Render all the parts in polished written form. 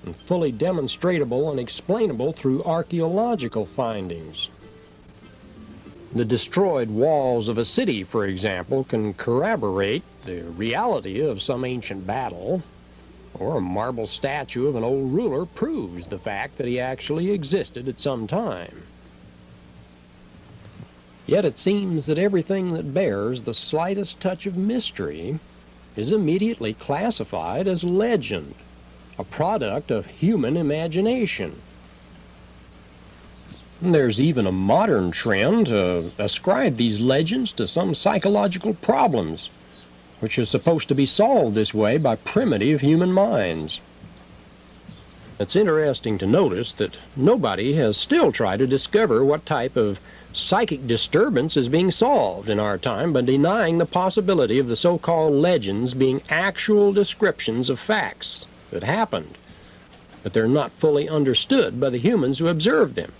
and fully demonstrable and explainable through archaeological findings. The destroyed walls of a city, for example, can corroborate the reality of some ancient battle, or a marble statue of an old ruler proves the fact that he actually existed at some time. Yet it seems that everything that bears the slightest touch of mystery is immediately classified as legend, a product of human imagination. There's even a modern trend to ascribe these legends to some psychological problems, which are supposed to be solved this way by primitive human minds. It's interesting to notice that nobody has still tried to discover what type of psychic disturbance is being solved in our time by denying the possibility of the so-called legends being actual descriptions of facts that happened, but they're not fully understood by the humans who observed them,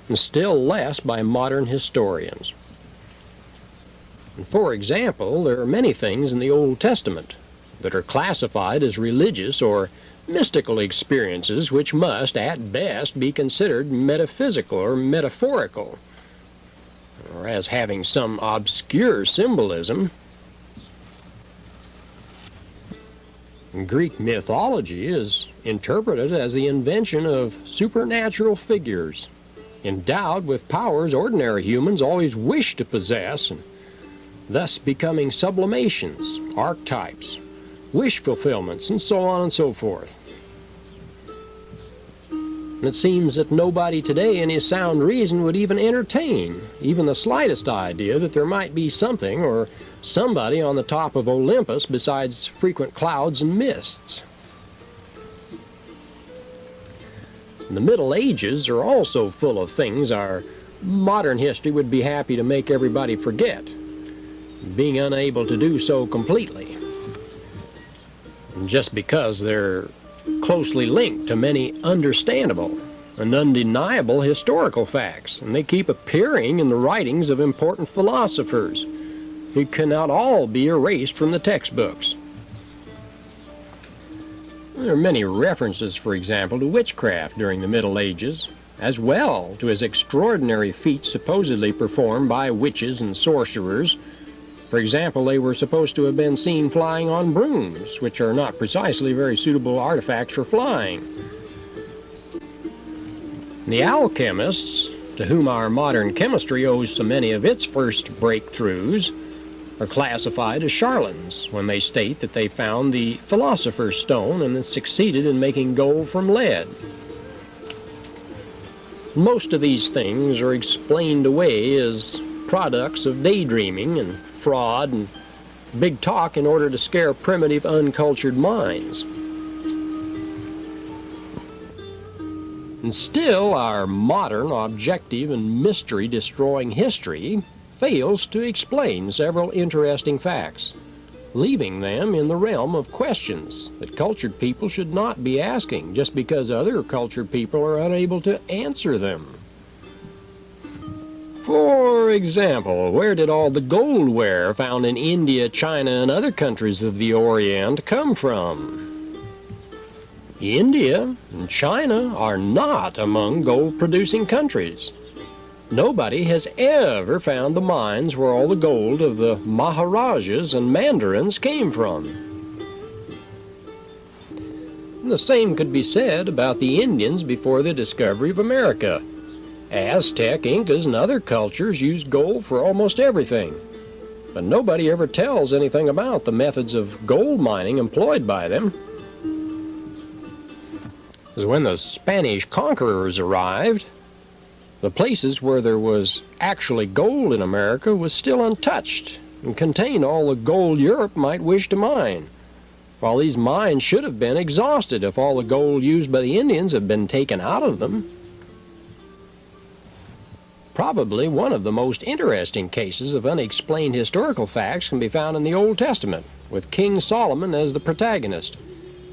and still less by modern historians. And for example, there are many things in the Old Testament that are classified as religious or mystical experiences which must, at best, be considered metaphysical or metaphorical, or as having some obscure symbolism. Greek mythology is interpreted as the invention of supernatural figures, endowed with powers ordinary humans always wish to possess, and thus becoming sublimations, archetypes, wish fulfillments, and so on and so forth. And it seems that nobody today in his sound reason would even entertain even the slightest idea that there might be something or somebody on the top of Olympus besides frequent clouds and mists. The Middle Ages are also full of things our modern history would be happy to make everybody forget, being unable to do so completely, just because they're closely linked to many understandable and undeniable historical facts, and they keep appearing in the writings of important philosophers who cannot all be erased from the textbooks. There are many references, for example, to witchcraft during the Middle Ages, as well to as extraordinary feats supposedly performed by witches and sorcerers. For example, they were supposed to have been seen flying on brooms, which are not precisely very suitable artifacts for flying. The alchemists, to whom our modern chemistry owes so many of its first breakthroughs, are classified as charlatans when they state that they found the philosopher's stone and succeeded in making gold from lead. Most of these things are explained away as products of daydreaming and fraud and big talk in order to scare primitive, uncultured minds. And still, our modern, objective, and mystery-destroying history fails to explain several interesting facts, leaving them in the realm of questions that cultured people should not be asking just because other cultured people are unable to answer them. For example, where did all the goldware found in India, China, and other countries of the Orient come from? India and China are not among gold-producing countries. Nobody has ever found the mines where all the gold of the Maharajas and Mandarins came from. The same could be said about the Indians before the discovery of America. Aztec, Incas, and other cultures used gold for almost everything, but nobody ever tells anything about the methods of gold mining employed by them. When the Spanish conquerors arrived, the places where there was actually gold in America was still untouched and contained all the gold Europe might wish to mine, while these mines should have been exhausted if all the gold used by the Indians had been taken out of them. Probably one of the most interesting cases of unexplained historical facts can be found in the Old Testament, with King Solomon as the protagonist.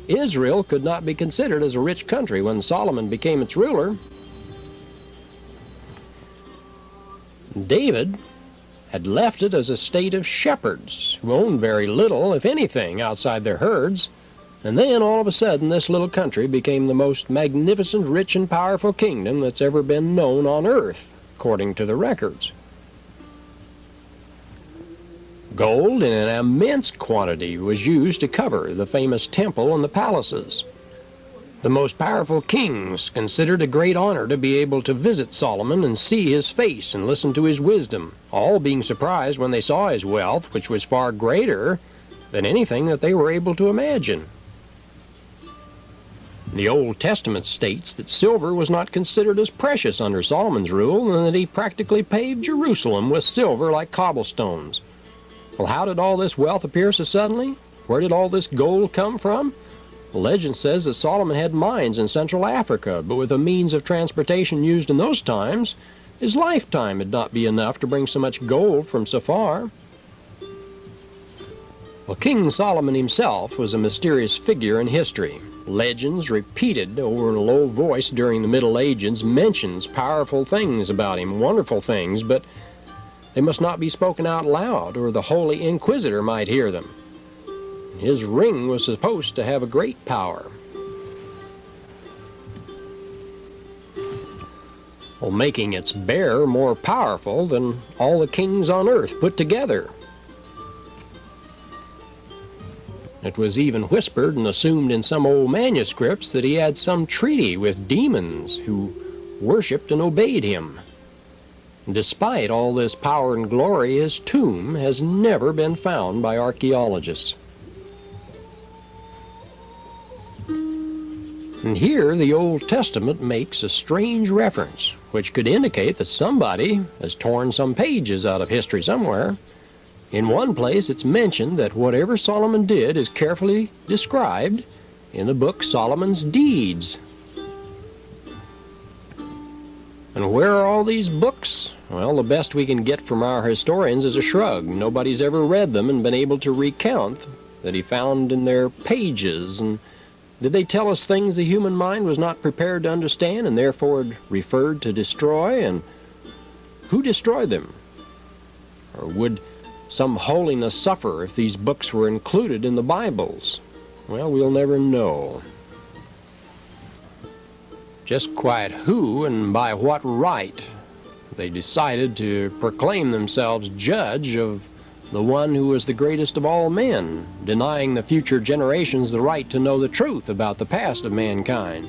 Israel could not be considered as a rich country when Solomon became its ruler. David had left it as a state of shepherds who owned very little, if anything, outside their herds, And then all of a sudden this little country became the most magnificent, rich, and powerful kingdom that's ever been known on earth, according to the records. Gold in an immense quantity was used to cover the famous temple and the palaces. The most powerful kings considered a great honor to be able to visit Solomon and see his face and listen to his wisdom, all being surprised when they saw his wealth, which was far greater than anything that they were able to imagine. The Old Testament states that silver was not considered as precious under Solomon's rule, and that he practically paved Jerusalem with silver like cobblestones. Well, how did all this wealth appear so suddenly? Where did all this gold come from? The legend says that Solomon had mines in Central Africa, but with the means of transportation used in those times, his lifetime would not be enough to bring so much gold from so far. Well, King Solomon himself was a mysterious figure in history. Legends repeated over in a low voice during the Middle Ages mentions powerful things about him, wonderful things, but they must not be spoken out loud, or the Holy Inquisitor might hear them. His ring was supposed to have a great power. Well, making its bearer more powerful than all the kings on earth put together. It was even whispered and assumed in some old manuscripts that he had some treaty with demons who worshipped and obeyed him. Despite all this power and glory, his tomb has never been found by archaeologists. And here the Old Testament makes a strange reference, which could indicate that somebody has torn some pages out of history somewhere. In one place it's mentioned that whatever Solomon did is carefully described in the book Solomon's Deeds. And where are all these books? Well, the best we can get from our historians is a shrug. Nobody's ever read them and been able to recount that he found in their pages. And did they tell us things the human mind was not prepared to understand and therefore referred to destroy? And who destroyed them? Or would some holiness suffer if these books were included in the Bibles? Well, we'll never know. Just quite who and by what right they decided to proclaim themselves judge of the one who was the greatest of all men, denying the future generations the right to know the truth about the past of mankind.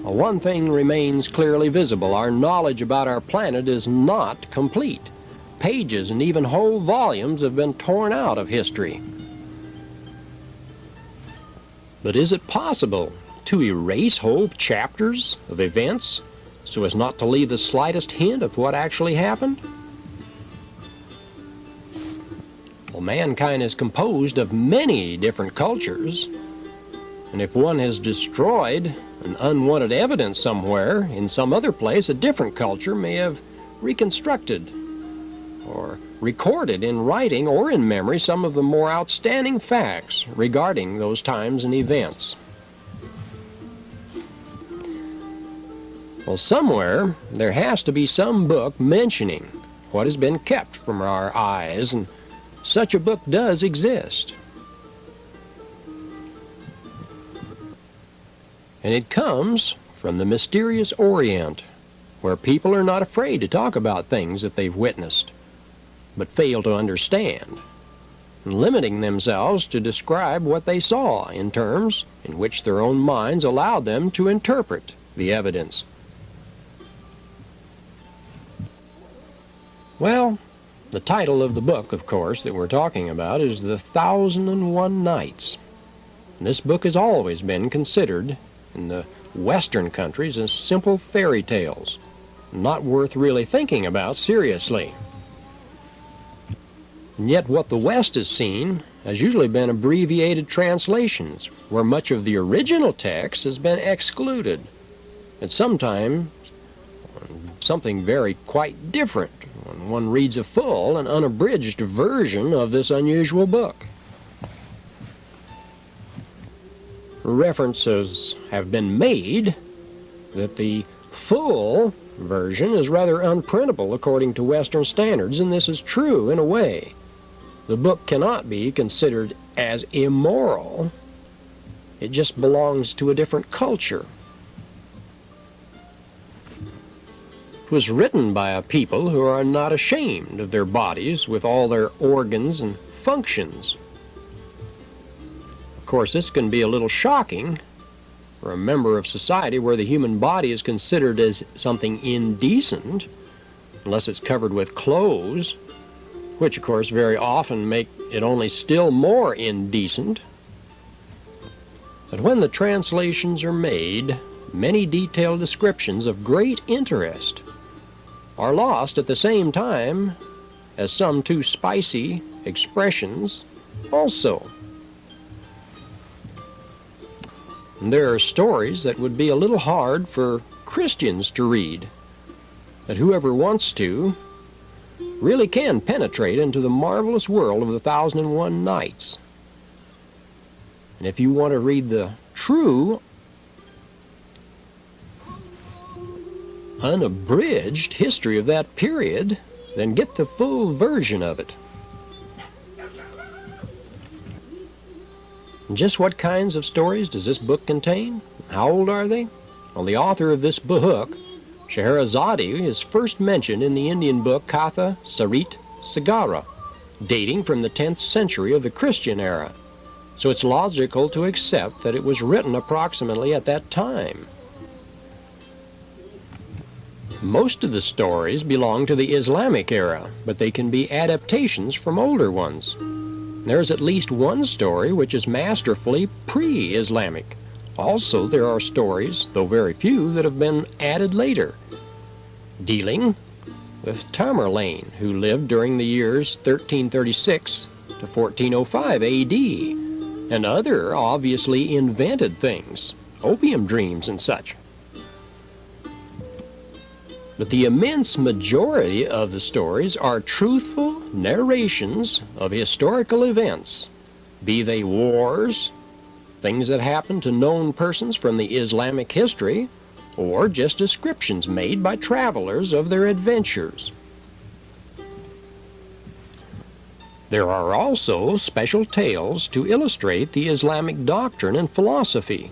Well, one thing remains clearly visible. Our knowledge about our planet is not complete. Pages and even whole volumes have been torn out of history. But is it possible to erase whole chapters of events so as not to leave the slightest hint of what actually happened? Well, mankind is composed of many different cultures, and if one has destroyed an unwanted evidence somewhere, in some other place, a different culture may have reconstructed or recorded in writing or in memory some of the more outstanding facts regarding those times and events. Well, somewhere there has to be some book mentioning what has been kept from our eyes, and such a book does exist. And it comes from the mysterious Orient, where people are not afraid to talk about things that they've witnessed, but fail to understand, limiting themselves to describe what they saw in terms in which their own minds allowed them to interpret the evidence. Well, the title of the book, of course, that we're talking about is The 1001 Nights. This book has always been considered in the Western countries as simple fairy tales, not worth really thinking about seriously. And yet what the West has seen has usually been abbreviated translations, where much of the original text has been excluded, and sometimes something very quite different when one reads a full and unabridged version of this unusual book. References have been made that the full version is rather unprintable according to Western standards, and this is true in a way. The book cannot be considered as immoral It just belongs to a different culture. It was written by a people who are not ashamed of their bodies with all their organs and functions. Of course, this can be a little shocking for a member of society where the human body is considered as something indecent, unless it's covered with clothes, which of course very often make it only still more indecent. But when the translations are made, many detailed descriptions of great interest are lost at the same time as some too spicy expressions also. And there are stories that would be a little hard for Christians to read, that whoever wants to really can penetrate into the marvelous world of the 1001 Nights. And if you want to read the true, unabridged history of that period, then get the full version of it. And just what kinds of stories does this book contain? How old are they? Well, the author of this book, Scheherazade, is first mentioned in the Indian book Katha Sarit Sagara, dating from the 10th century of the Christian era. So it's logical to accept that it was written approximately at that time. Most of the stories belong to the Islamic era, but they can be adaptations from older ones. There's at least one story which is masterfully pre-Islamic. Also, there are stories, though very few, that have been added later, dealing with Tamerlane, who lived during the years 1336 to 1405 A.D., and other obviously invented things, opium dreams and such. But the immense majority of the stories are truthful narrations of historical events, be they wars, things that happened to known persons from the Islamic history, or just descriptions made by travelers of their adventures. There are also special tales to illustrate the Islamic doctrine and philosophy,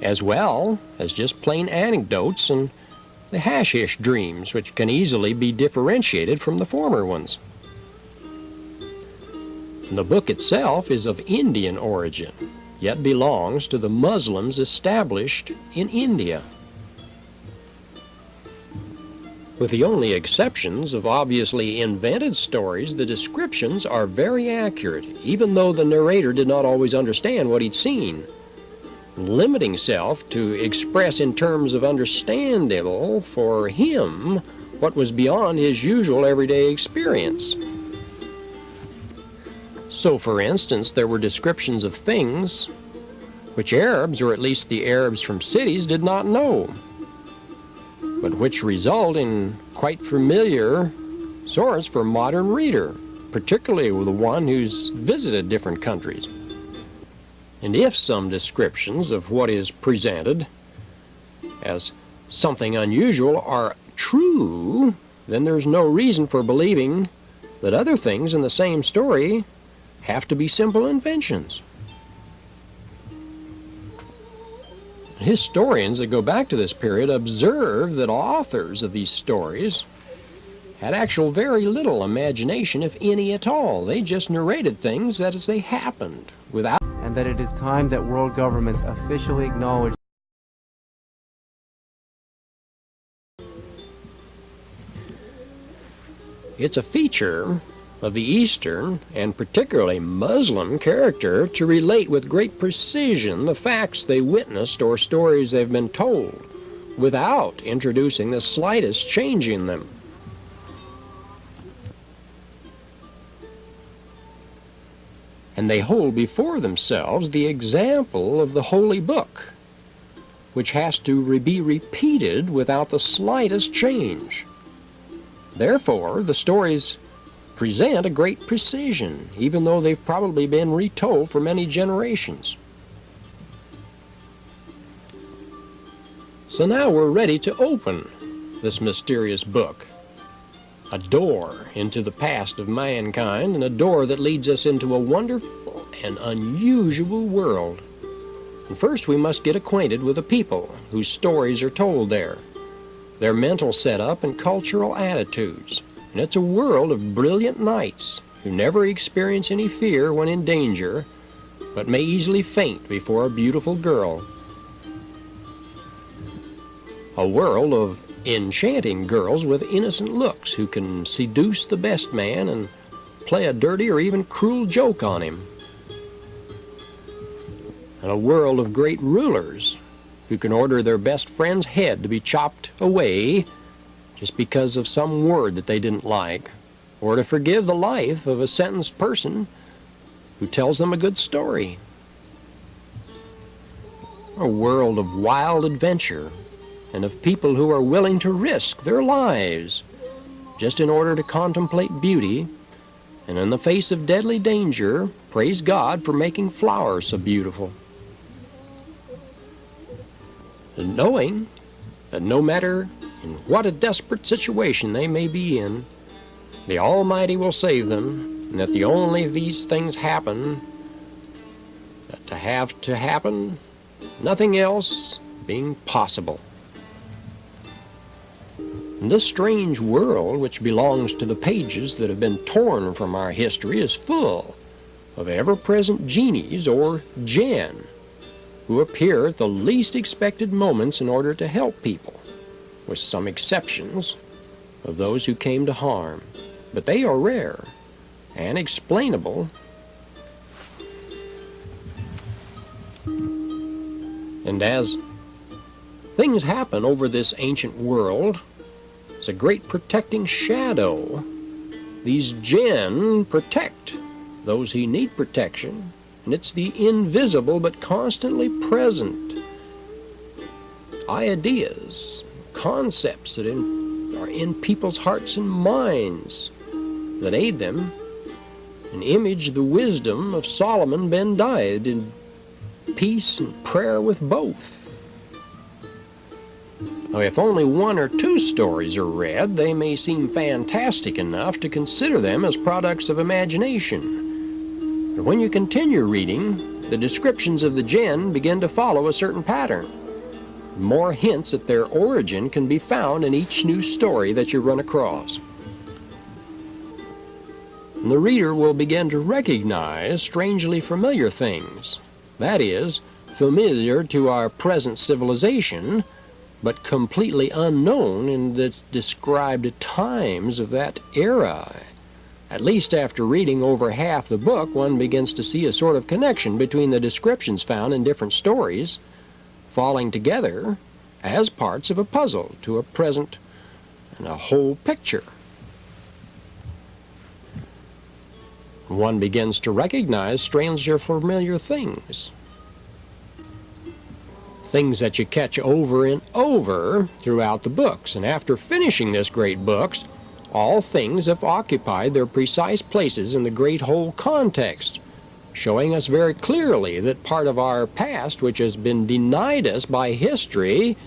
as well as just plain anecdotes and the hashish dreams, which can easily be differentiated from the former ones. The book itself is of Indian origin, yet belongs to the Muslims established in India. With the only exceptions of obviously invented stories, the descriptions are very accurate, even though the narrator did not always understand what he'd seen, limiting self to express in terms of understandable for him what was beyond his usual everyday experience. So, for instance, there were descriptions of things which Arabs, or at least the Arabs from cities, did not know, but which result in quite familiar source for a modern reader, particularly with the one who's visited different countries. And if some descriptions of what is presented as something unusual are true, then there's no reason for believing that other things in the same story have to be simple inventions. Historians that go back to this period observe that authors of these stories had actual very little imagination, if any at all. They just narrated things as they happened, without... And that it is time that world governments officially acknowledge It's a feature of the Eastern, and particularly Muslim, character to relate with great precision the facts they witnessed or stories they've been told, without introducing the slightest change in them. And they hold before themselves the example of the Holy Book, which has to be repeated without the slightest change. Therefore, the stories present a great precision, even though they've probably been retold for many generations. So now we're ready to open this mysterious book, a door into the past of mankind, and a door that leads us into a wonderful and unusual world. And first we must get acquainted with the people whose stories are told there, their mental setup and cultural attitudes. And it's a world of brilliant knights who never experience any fear when in danger, but may easily faint before a beautiful girl. A world of enchanting girls with innocent looks who can seduce the best man and play a dirty or even cruel joke on him. And a world of great rulers who can order their best friend's head to be chopped away just because of some word that they didn't like, or to forgive the life of a sentenced person who tells them a good story. A world of wild adventure and of people who are willing to risk their lives just in order to contemplate beauty, and in the face of deadly danger, praise God for making flowers so beautiful. And knowing that no matter in what a desperate situation they may be in, the Almighty will save them, and that the only these things happen that to have to happen, nothing else being possible. And this strange world, which belongs to the pages that have been torn from our history, is full of ever-present genies or jinn who appear at the least expected moments in order to help people, with some exceptions of those who came to harm. But they are rare and explainable, and as things happen over this ancient world, it's a great protecting shadow. These jinn protect those who need protection, and it's the invisible but constantly present ideas, concepts that are in people's hearts and minds that aid them and image the wisdom of Solomon ben David in peace and prayer with both. Now, if only one or two stories are read, they may seem fantastic enough to consider them as products of imagination. But when you continue reading, the descriptions of the jinn begin to follow a certain pattern. More hints at their origin can be found in each new story that you run across. And the reader will begin to recognize strangely familiar things. That is, familiar to our present civilization, but completely unknown in the described times of that era. At least after reading over half the book, one begins to see a sort of connection between the descriptions found in different stories, falling together as parts of a puzzle to a present and a whole picture. One begins to recognize strangely familiar things. Things that you catch over and over throughout the books. And after finishing this great book, all things have occupied their precise places in the great whole context, showing us very clearly that part of our past, which has been denied us by history,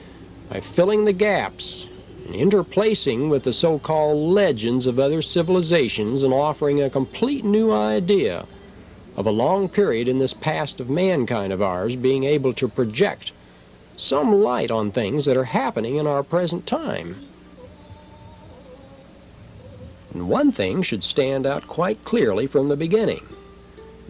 by filling the gaps and interplacing with the so-called legends of other civilizations and offering a complete new idea of a long period in this past of mankind of ours, being able to project some light on things that are happening in our present time. And one thing should stand out quite clearly from the beginning.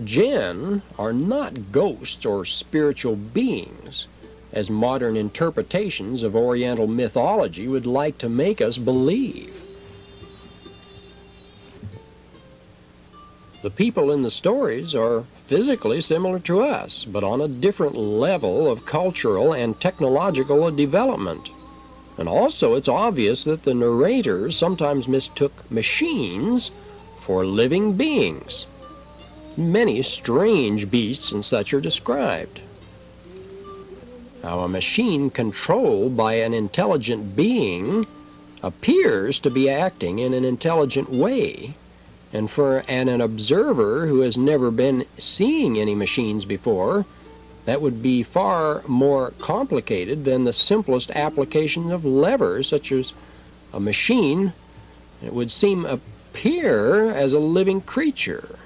Jinn are not ghosts or spiritual beings, as modern interpretations of Oriental mythology would like to make us believe. The people in the stories are physically similar to us, but on a different level of cultural and technological development. And also it's obvious that the narrators sometimes mistook machines for living beings. Many strange beasts and such are described. Now, a machine controlled by an intelligent being appears to be acting in an intelligent way, and for an observer who has never been seeing any machines before, that would be far more complicated than the simplest application of levers, such as a machine. It would appear as a living creature,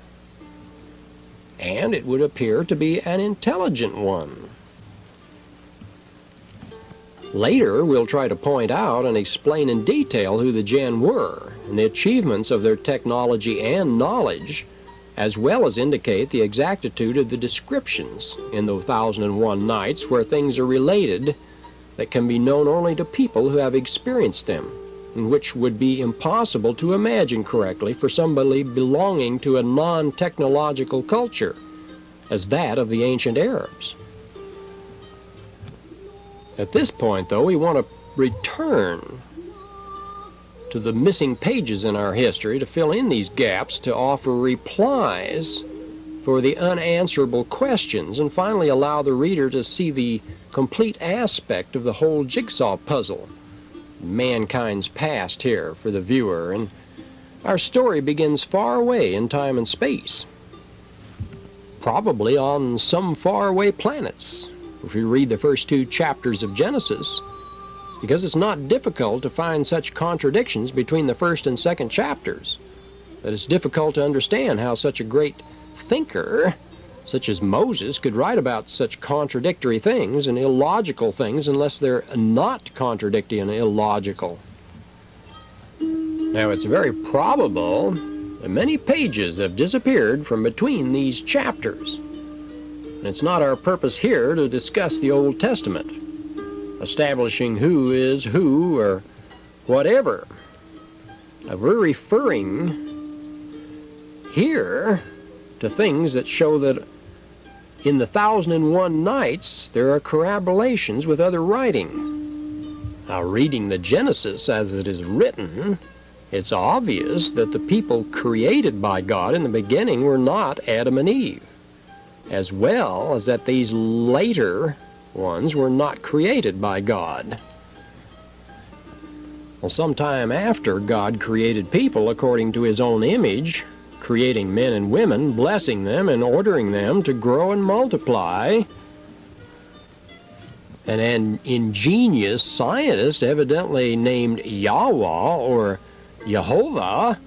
and it would appear to be an intelligent one. Later, we'll try to point out and explain in detail who the Jinn were and the achievements of their technology and knowledge, as well as indicate the exactitude of the descriptions in the 1001 Nights where things are related that can be known only to people who have experienced them, and which would be impossible to imagine correctly for somebody belonging to a non-technological culture, as that of the ancient Arabs. At this point, though, we want to return to the missing pages in our history to fill in these gaps, to offer replies for the unanswerable questions, and finally allow the reader to see the complete aspect of the whole jigsaw puzzle, mankind's past here for the viewer. And our story begins far away in time and space, probably on some faraway planets, if we read the first 2 chapters of Genesis, because it's not difficult to find such contradictions between the first and second chapters that it's difficult to understand how such a great thinker such as Moses could write about such contradictory things and illogical things unless they're not contradictory and illogical. Now, it's very probable that many pages have disappeared from between these chapters, and it's not our purpose here to discuss the Old Testament, establishing who is who or whatever. We're referring here to things that show that in the 1001 Nights there are corroborations with other writing. Now, reading the Genesis as it is written, it's obvious that the people created by God in the beginning were not Adam and Eve, as well as that these later ones were not created by God. Well, sometime after God created people according to his own image, creating men and women, blessing them and ordering them to grow and multiply, an ingenious scientist evidently named Yahweh or Jehovah,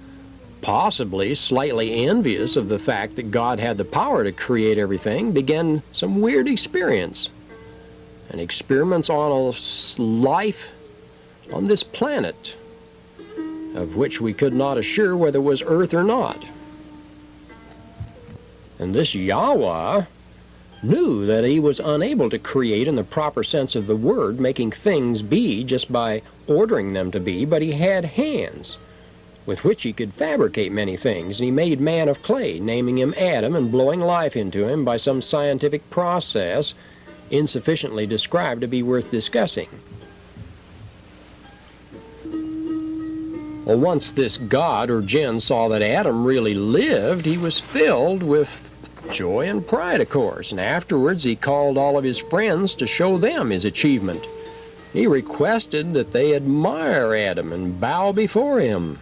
possibly slightly envious of the fact that God had the power to create everything, began some weird experiments and experiments on a life on this planet, of which we could not assure whether it was Earth or not. And this Yahweh knew that he was unable to create in the proper sense of the word, making things be just by ordering them to be, but he had hands with which he could fabricate many things, and he made man of clay, naming him Adam and blowing life into him by some scientific process insufficiently described to be worth discussing. Well, once this god or jinn saw that Adam really lived, he was filled with joy and pride, of course, and afterwards he called all of his friends to show them his achievement. He requested that they admire Adam and bow before him.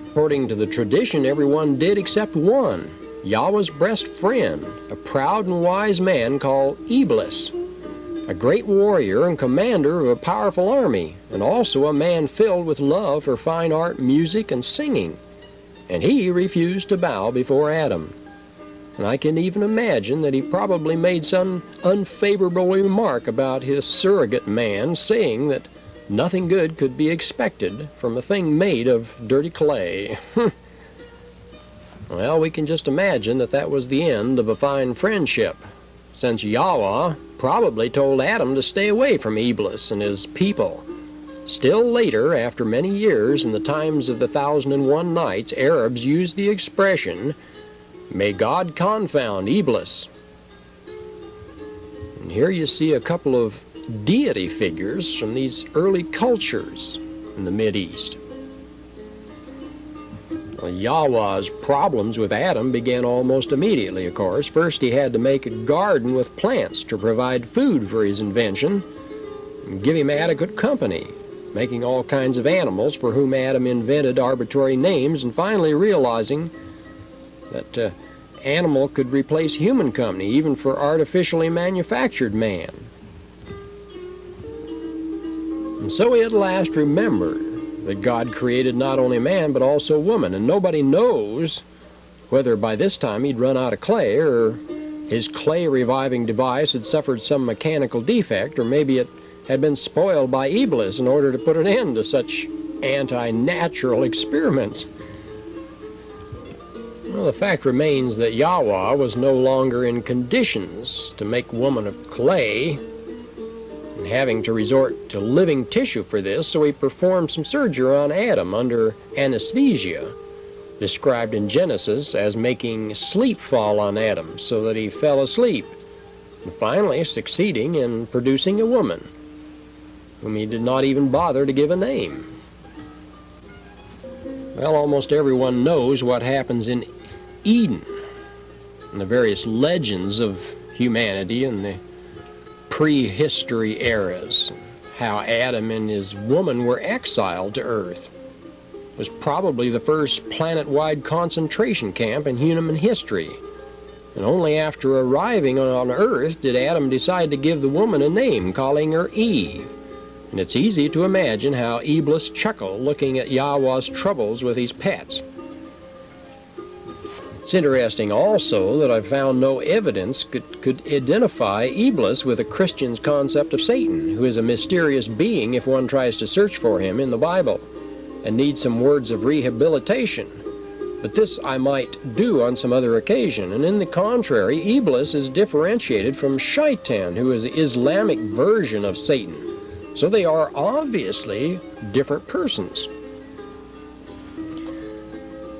According to the tradition, everyone did except one, Yahweh's best friend, a proud and wise man called Iblis, a great warrior and commander of a powerful army, and also a man filled with love for fine art, music, and singing. And he refused to bow before Adam. And I can even imagine that he probably made some unfavorable remark about his surrogate man, saying that nothing good could be expected from a thing made of dirty clay. Well, we can just imagine that that was the end of a fine friendship, since Yahweh probably told Adam to stay away from Iblis and his people. Still later, after many years, in the times of the 1001 Nights, Arabs used the expression, "May God confound Iblis." And here you see a couple of deity figures from these early cultures in the Mideast. Well, Yahweh's problems with Adam began almost immediately, of course. First, he had to make a garden with plants to provide food for his invention and give him adequate company, making all kinds of animals for whom Adam invented arbitrary names, and finally realizing that animal could replace human company, even for artificially manufactured man. And so he at last remembered that God created not only man but also woman, and nobody knows whether by this time he'd run out of clay, or his clay reviving device had suffered some mechanical defect, or maybe it had been spoiled by Iblis in order to put an end to such anti-natural experiments. Well, the fact remains that Yahweh was no longer in conditions to make woman of clay, and having to resort to living tissue for this, so he performed some surgery on Adam under anesthesia, described in Genesis as making sleep fall on Adam so that he fell asleep, and finally succeeding in producing a woman, whom he did not even bother to give a name. Well, almost everyone knows what happens in Eden, and the various legends of humanity in the prehistory eras, how Adam and his woman were exiled to Earth. It was probably the first planet-wide concentration camp in human history, and only after arriving on Earth did Adam decide to give the woman a name, calling her Eve. And it's easy to imagine how Iblis chuckled looking at Yahweh's troubles with his pets. It's interesting also that I found no evidence could identify Iblis with a Christian's concept of Satan, who is a mysterious being if one tries to search for him in the Bible, and needs some words of rehabilitation. But this I might do on some other occasion, and in the contrary, Iblis is differentiated from Shaitan, who is the Islamic version of Satan. So they are obviously different persons.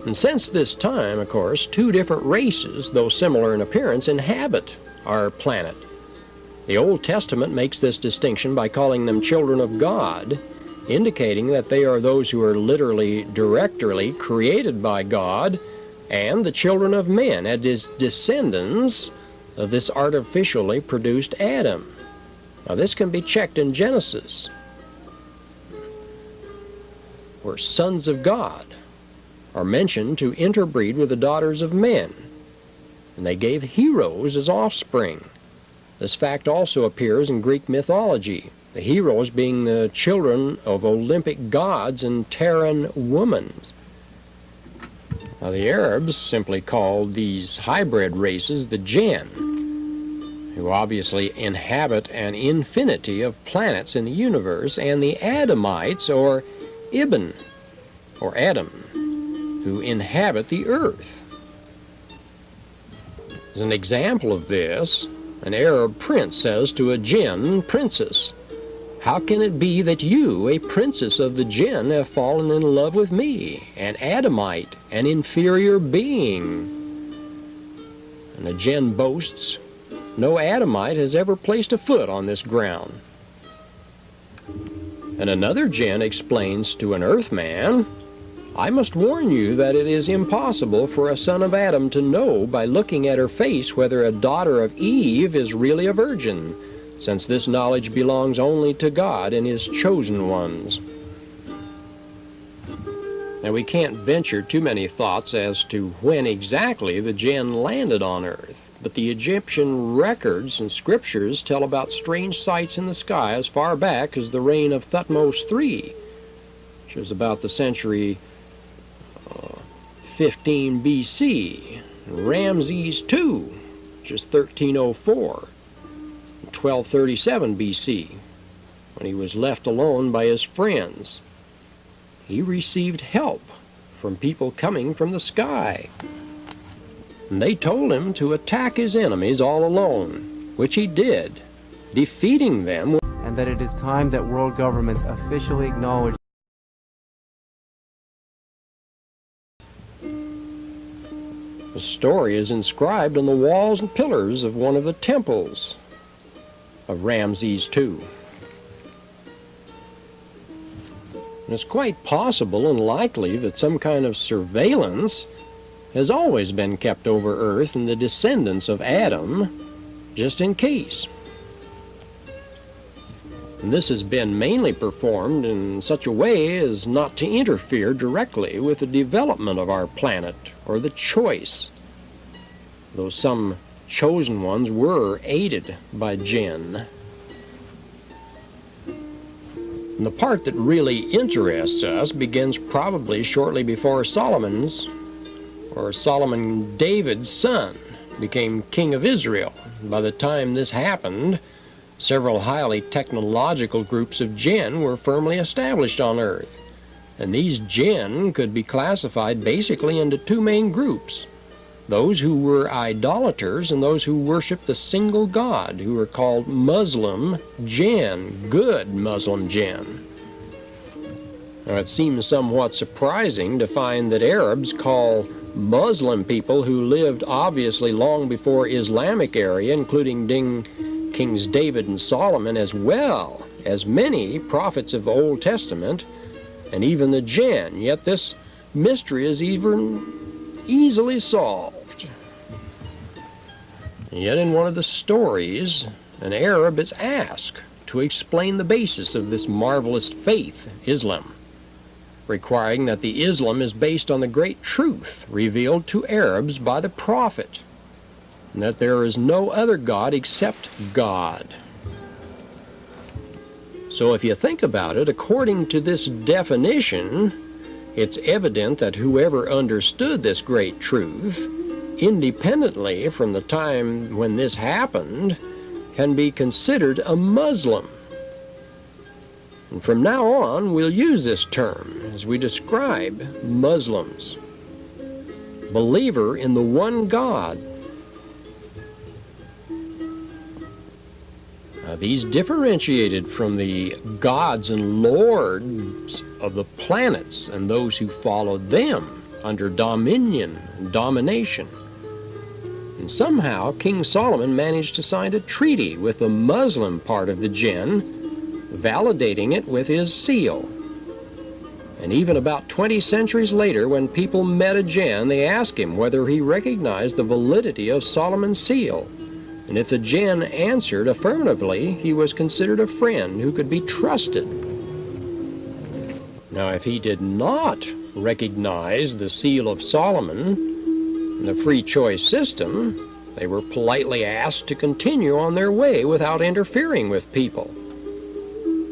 And since this time, of course, two different races, though similar in appearance, inhabit our planet. The Old Testament makes this distinction by calling them children of God, indicating that they are those who are literally, directly created by God, and the children of men, as descendants of this artificially produced Adam. Now this can be checked in Genesis, where sons of God are mentioned to interbreed with the daughters of men, and they gave heroes as offspring. This fact also appears in Greek mythology, the heroes being the children of Olympic gods and Terran women. Now the Arabs simply called these hybrid races the Jinn, who obviously inhabit an infinity of planets in the universe, and the Adamites, or Ibn, or Adam, who inhabit the earth. As an example of this, an Arab prince says to a Jinn princess, "How can it be that you, a princess of the Jinn, have fallen in love with me, an Adamite, an inferior being?" And the Jinn boasts, "No Adamite has ever placed a foot on this ground." And another Jinn explains to an Earthman, "I must warn you that it is impossible for a son of Adam to know by looking at her face whether a daughter of Eve is really a virgin, since this knowledge belongs only to God and His chosen ones." Now we can't venture too many thoughts as to when exactly the Jinn landed on Earth, but the Egyptian records and scriptures tell about strange sights in the sky as far back as the reign of Thutmose III, which was about the century 15 BC, and Ramses II, which is 1304, and 1237 BC, when he was left alone by his friends. He received help from people coming from the sky, and they told him to attack his enemies all alone, which he did, defeating them. And that it is time that world governments officially acknowledge The story is inscribed on the walls and pillars of one of the temples of Ramses II. And it's quite possible and likely that some kind of surveillance has always been kept over Earth and the descendants of Adam, just in case. And this has been mainly performed in such a way as not to interfere directly with the development of our planet or the choice, though some chosen ones were aided by Jinn. And the part that really interests us begins probably shortly before Solomon David's son became king of Israel. By the time this happened, Several highly technological groups of jinn were firmly established on Earth, and these jinn could be classified basically into two main groups: those who were idolaters and those who worshiped the single God, who were called Muslim jinn, good Muslim jinn. Now, it seems somewhat surprising to find that Arabs call Muslim people who lived obviously long before Islamic era, including Kings David and Solomon, as well as many prophets of the Old Testament and even the jinn, yet this mystery is even easily solved. Yet in one of the stories, an Arab is asked to explain the basis of this marvelous faith, Islam, requiring that the Islam is based on the great truth revealed to Arabs by the prophet, and that there is no other God except God. So if you think about it, according to this definition, it's evident that whoever understood this great truth, independently from the time when this happened, can be considered a Muslim. And from now on, we'll use this term as we describe Muslims. Believer in the one God. Now, these differentiated from the gods and lords of the planets and those who followed them under dominion and domination. And somehow King Solomon managed to sign a treaty with the Muslim part of the jinn, validating it with his seal. And even about 20 centuries later, when people met a jinn, they asked him whether he recognized the validity of Solomon's seal. And if the jinn answered affirmatively, he was considered a friend who could be trusted. Now, if he did not recognize the seal of Solomon, in the free choice system, they were politely asked to continue on their way without interfering with people.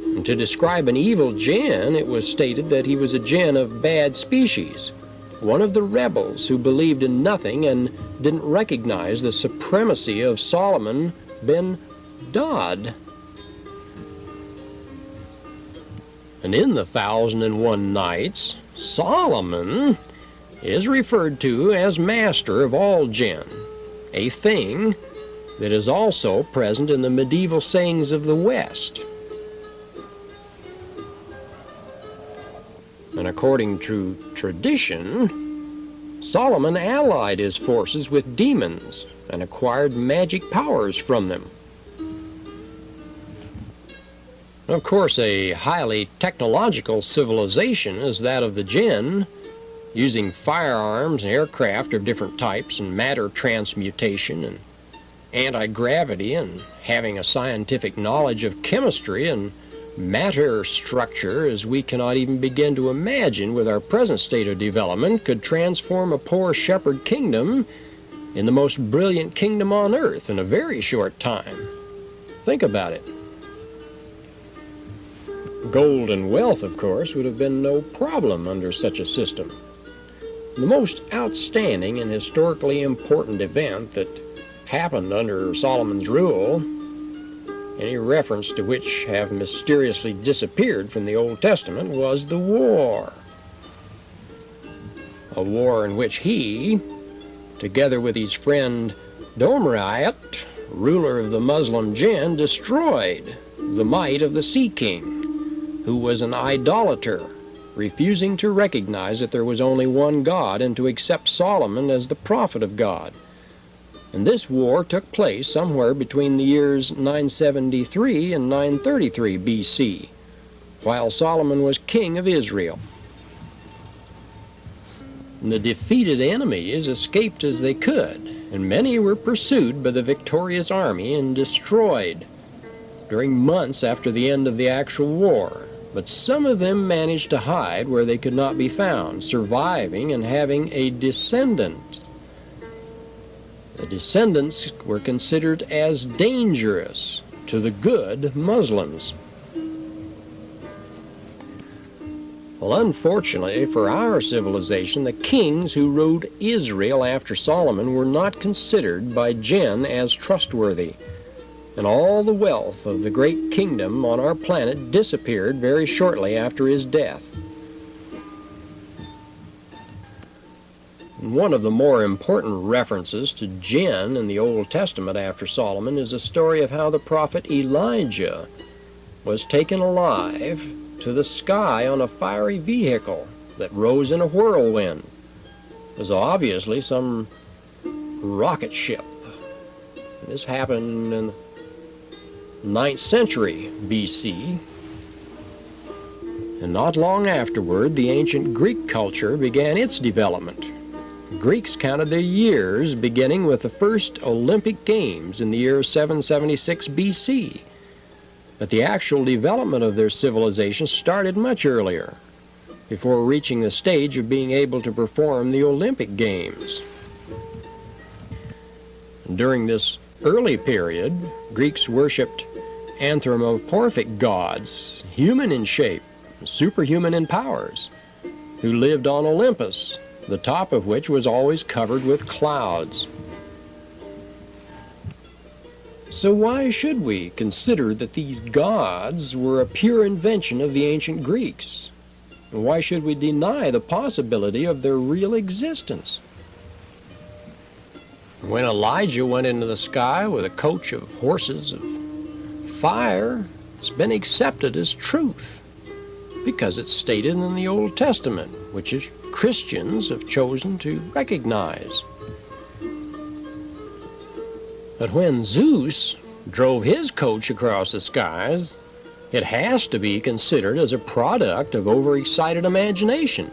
And to describe an evil jinn, it was stated that he was a jinn of bad species, one of the rebels who believed in nothing and didn't recognize the supremacy of Solomon bin Dad. And in the 1001 Nights, Solomon is referred to as master of all jinn, a thing that is also present in the medieval sayings of the West. And according to tradition, Solomon allied his forces with demons and acquired magic powers from them. Of course, a highly technological civilization as that of the jinn, using firearms and aircraft of different types and matter transmutation and anti-gravity, and having a scientific knowledge of chemistry and matter structure as we cannot even begin to imagine with our present state of development, could transform a poor shepherd kingdom in the most brilliant kingdom on earth in a very short time. Think about it. Gold and wealth, of course, would have been no problem under such a system. The most outstanding and historically important event that happened under Solomon's rule, any reference to which have mysteriously disappeared from the Old Testament, was the war. A war in which he, together with his friend Domriat, ruler of the Muslim jinn, destroyed the might of the Sea King, who was an idolater, refusing to recognize that there was only one God and to accept Solomon as the prophet of God. And this war took place somewhere between the years 973 and 933 BC, while Solomon was king of Israel. And the defeated enemies escaped as they could, and many were pursued by the victorious army and destroyed during months after the end of the actual war. But some of them managed to hide where they could not be found, surviving and having a descendant. The descendants were considered as dangerous to the good Muslims. Well, unfortunately for our civilization, the kings who ruled Israel after Solomon were not considered by jinn as trustworthy, and all the wealth of the great kingdom on our planet disappeared very shortly after his death. One of the more important references to jinn in the Old Testament after Solomon is a story of how the prophet Elijah was taken alive to the sky on a fiery vehicle that rose in a whirlwind. It was obviously some rocket ship. This happened in the 9th century BC, and not long afterward the ancient Greek culture began its development. Greeks counted their years beginning with the first Olympic Games in the year 776 BC, but the actual development of their civilization started much earlier, before reaching the stage of being able to perform the Olympic Games. During this early period, Greeks worshipped anthropomorphic gods, human in shape, superhuman in powers, who lived on Olympus, the top of which was always covered with clouds. So why should we consider that these gods were a pure invention of the ancient Greeks? Why should we deny the possibility of their real existence? When Elijah went into the sky with a coach of horses of fire, it's been accepted as truth because it's stated in the Old Testament, which is Christians have chosen to recognize. But when Zeus drove his coach across the skies, it has to be considered as a product of overexcited imagination,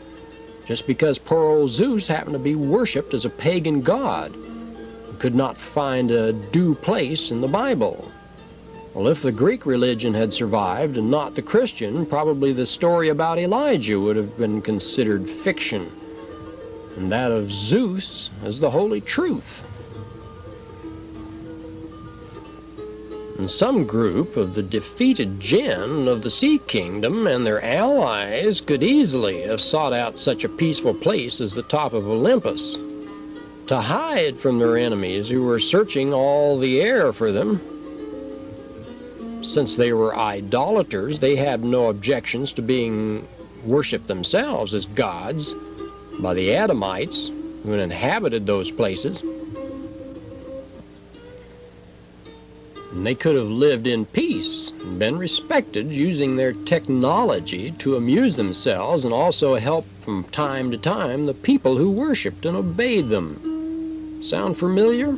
just because poor old Zeus happened to be worshipped as a pagan god and could not find a due place in the Bible. Well, if the Greek religion had survived and not the Christian, probably the story about Elijah would have been considered fiction, and that of Zeus as the holy truth. And some group of the defeated jinn of the Sea Kingdom and their allies could easily have sought out such a peaceful place as the top of Olympus to hide from their enemies who were searching all the air for them. Since they were idolaters, they had no objections to being worshipped themselves as gods by the Adamites who inhabited those places. And they could have lived in peace and been respected, using their technology to amuse themselves and also help from time to time the people who worshipped and obeyed them. Sound familiar?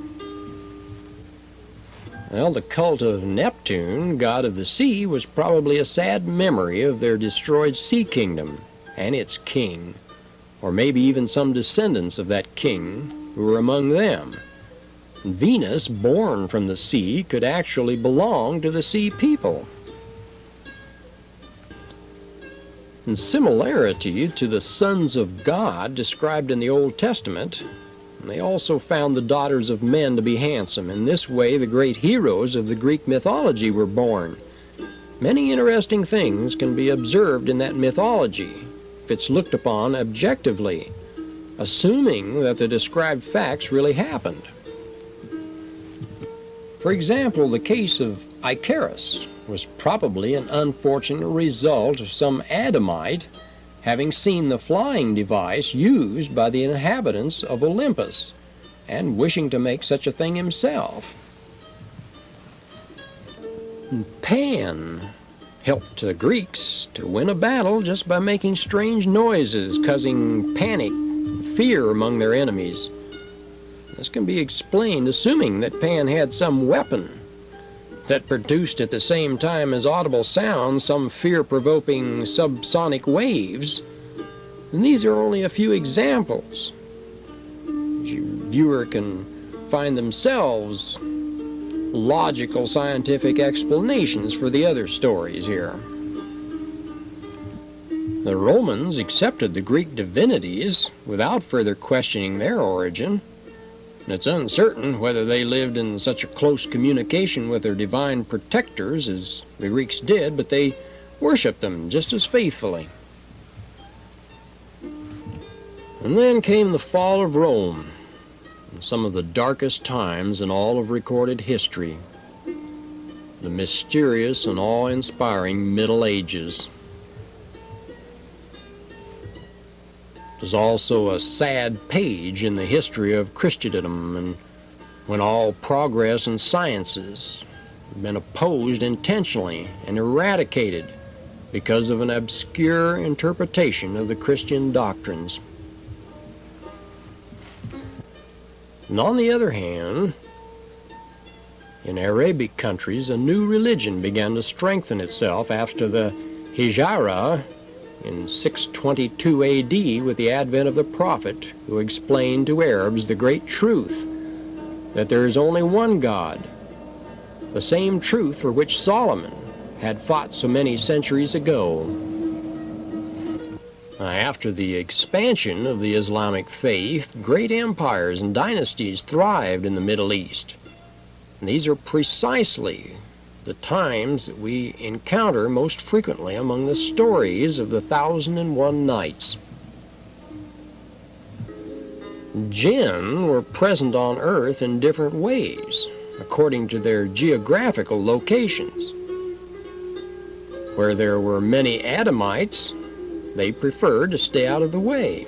Well, the cult of Neptune, god of the sea, was probably a sad memory of their destroyed sea kingdom and its king, or maybe even some descendants of that king who were among them. Venus, born from the sea, could actually belong to the sea people. In similarity to the sons of God described in the Old Testament, they also found the daughters of men to be handsome. In this way, the great heroes of the Greek mythology were born. Many interesting things can be observed in that mythology if it's looked upon objectively, assuming that the described facts really happened. For example, the case of Icarus was probably an unfortunate result of some Adamite having seen the flying device used by the inhabitants of Olympus and wishing to make such a thing himself. Pan helped the Greeks to win a battle just by making strange noises, causing panic, fear among their enemies. This can be explained assuming that Pan had some weapon that produced at the same time as audible sounds some fear-provoking subsonic waves. And these are only a few examples. The viewer can find themselves logical scientific explanations for the other stories here. The Romans accepted the Greek divinities without further questioning their origin. And it's uncertain whether they lived in such a close communication with their divine protectors as the Greeks did, but they worshipped them just as faithfully. And then came the fall of Rome, and some of the darkest times in all of recorded history. the mysterious and awe-inspiring Middle Ages. It was also a sad page in the history of Christendom, and when all progress in sciences had been opposed intentionally and eradicated because of an obscure interpretation of the Christian doctrines. And on the other hand, in Arabic countries, a new religion began to strengthen itself after the Hijra in 622 AD with the advent of the Prophet, who explained to Arabs the great truth that there is only one God, the same truth for which Solomon had fought so many centuries ago. After the expansion of the Islamic faith, great empires and dynasties thrived in the Middle East. And these are precisely the times that we encounter most frequently among the stories of the 1001 Nights. Jinn were present on Earth in different ways, according to their geographical locations. Where there were many Adamites, they preferred to stay out of the way.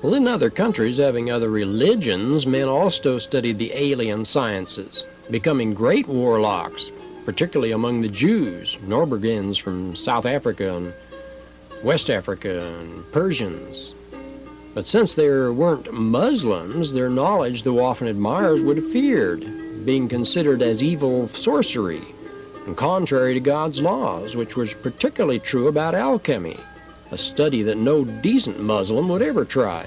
Well, in other countries having other religions, men also studied the alien sciences, becoming great warlocks, particularly among the Jews, Norbergens from South Africa and West Africa, and Persians. But since there weren't Muslims, their knowledge, though often admired, would have feared, being considered as evil sorcery and contrary to God's laws, which was particularly true about alchemy, a study that no decent Muslim would ever try.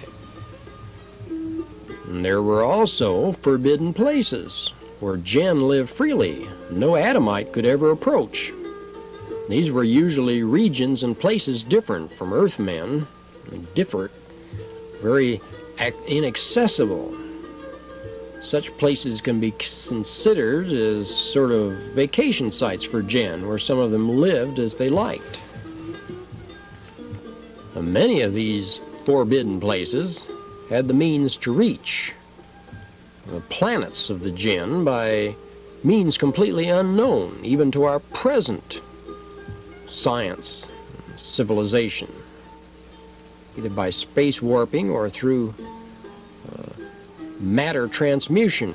And there were also forbidden places where jinn lived freely, no Adamite could ever approach. These were usually regions and places different from Earthmen, different, very inaccessible. Such places can be considered as sort of vacation sites for jinn, where some of them lived as they liked. And many of these forbidden places had the means to reach the planets of the jinn by means completely unknown even to our present science and civilization, either by space warping or through matter transmutation.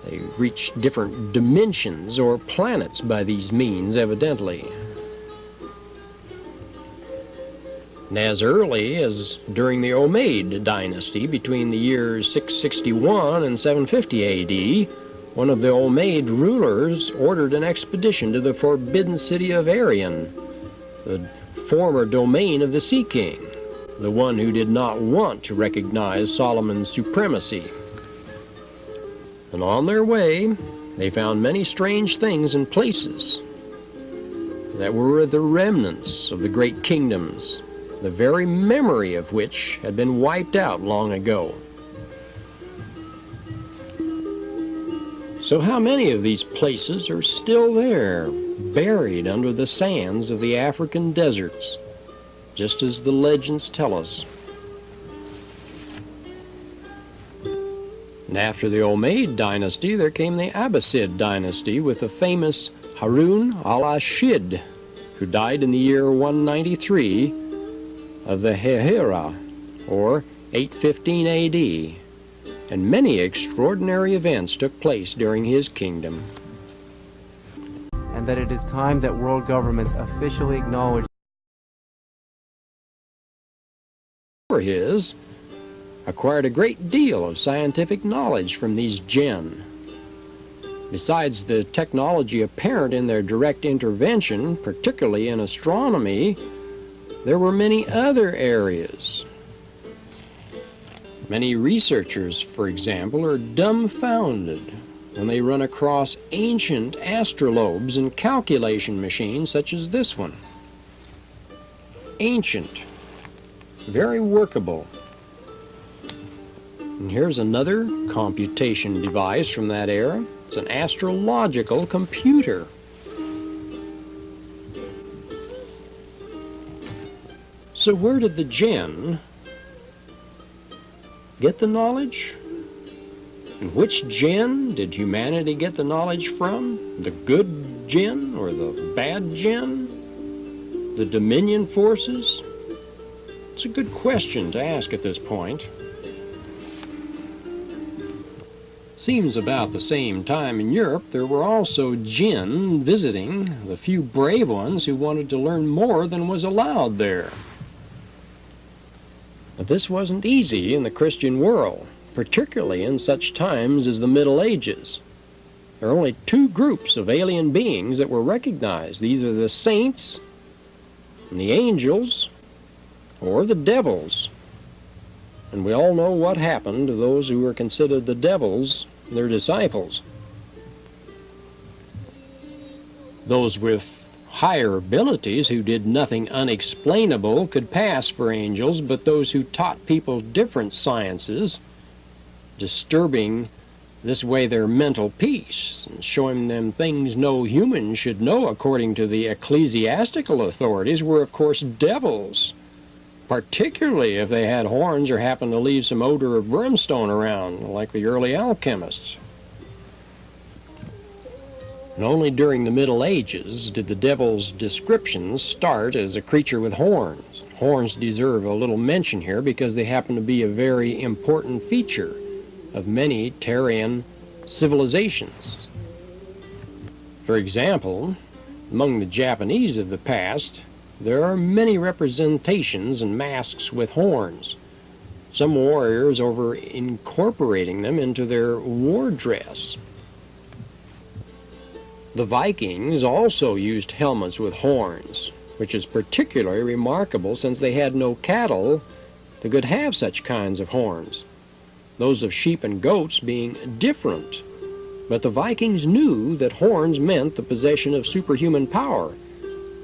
They reach different dimensions or planets by these means, evidently. And as early as during the Umayyad dynasty, between the years 661 and 750 AD, one of the Umayyad rulers ordered an expedition to the forbidden city of Arian, the former domain of the Sea King, the one who did not want to recognize Solomon's supremacy. And on their way, they found many strange things and places that were the remnants of the great kingdoms, the very memory of which had been wiped out long ago. So how many of these places are still there, buried under the sands of the African deserts, just as the legends tell us? And after the Umayyad dynasty, there came the Abbasid dynasty with the famous Harun al-Rashid, who died in the year 193 of the Hijra, or 815 AD, and many extraordinary events took place during his kingdom. And that it is time that world governments officially acknowledge his acquired a great deal of scientific knowledge from these jinn. Besides the technology apparent in their direct intervention, particularly in astronomy, there were many other areas. Many researchers, for example, are dumbfounded when they run across ancient astrolabes and calculation machines such as this one. Ancient, very workable. And here's another computation device from that era. It's an astrological computer. So where did the jinn get the knowledge? And which jinn did humanity get the knowledge from? The good jinn or the bad jinn? The Dominion forces? It's a good question to ask at this point. Seems about the same time in Europe there were also jinn visiting the few brave ones who wanted to learn more than was allowed there. But this wasn't easy in the Christian world, particularly in such times as the Middle Ages. There are only two groups of alien beings that were recognized. These are the saints and the angels, or the devils. And we all know what happened to those who were considered the devils, their disciples. Those with higher abilities who did nothing unexplainable could pass for angels, but those who taught people different sciences, disturbing this way their mental peace and showing them things no human should know according to the ecclesiastical authorities, were of course devils, particularly if they had horns or happened to leave some odor of brimstone around, like the early alchemists. And only during the Middle Ages did the devil's descriptions start as a creature with horns. Horns deserve a little mention here because they happen to be a very important feature of many Terran civilizations. For example, among the Japanese of the past, there are many representations and masks with horns. Some warriors over incorporating them into their war dress. The Vikings also used helmets with horns, which is particularly remarkable since they had no cattle that could have such kinds of horns, those of sheep and goats being different. But the Vikings knew that horns meant the possession of superhuman power,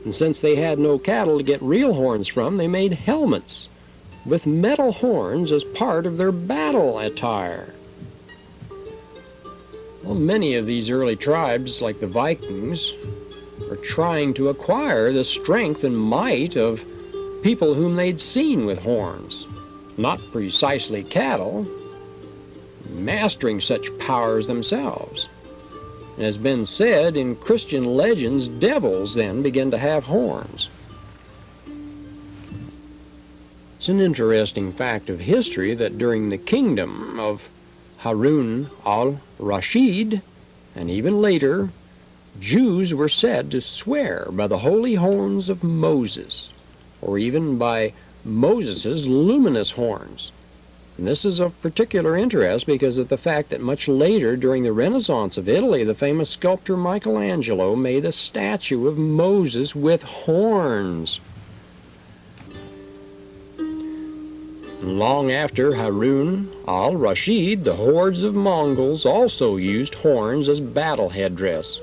and since they had no cattle to get real horns from, they made helmets with metal horns as part of their battle attire. Well, many of these early tribes, like the Vikings, are trying to acquire the strength and might of people whom they'd seen with horns. Not precisely cattle, mastering such powers themselves. It has been said in Christian legends, devils then begin to have horns. It's an interesting fact of history that during the kingdom of Harun al-Rashid, and even later, Jews were said to swear by the holy horns of Moses, or even by Moses' luminous horns. And this is of particular interest because of the fact that much later, during the Renaissance of Italy, the famous sculptor Michelangelo made a statue of Moses with horns. Long after Harun al-Rashid, the hordes of Mongols also used horns as battle headdress.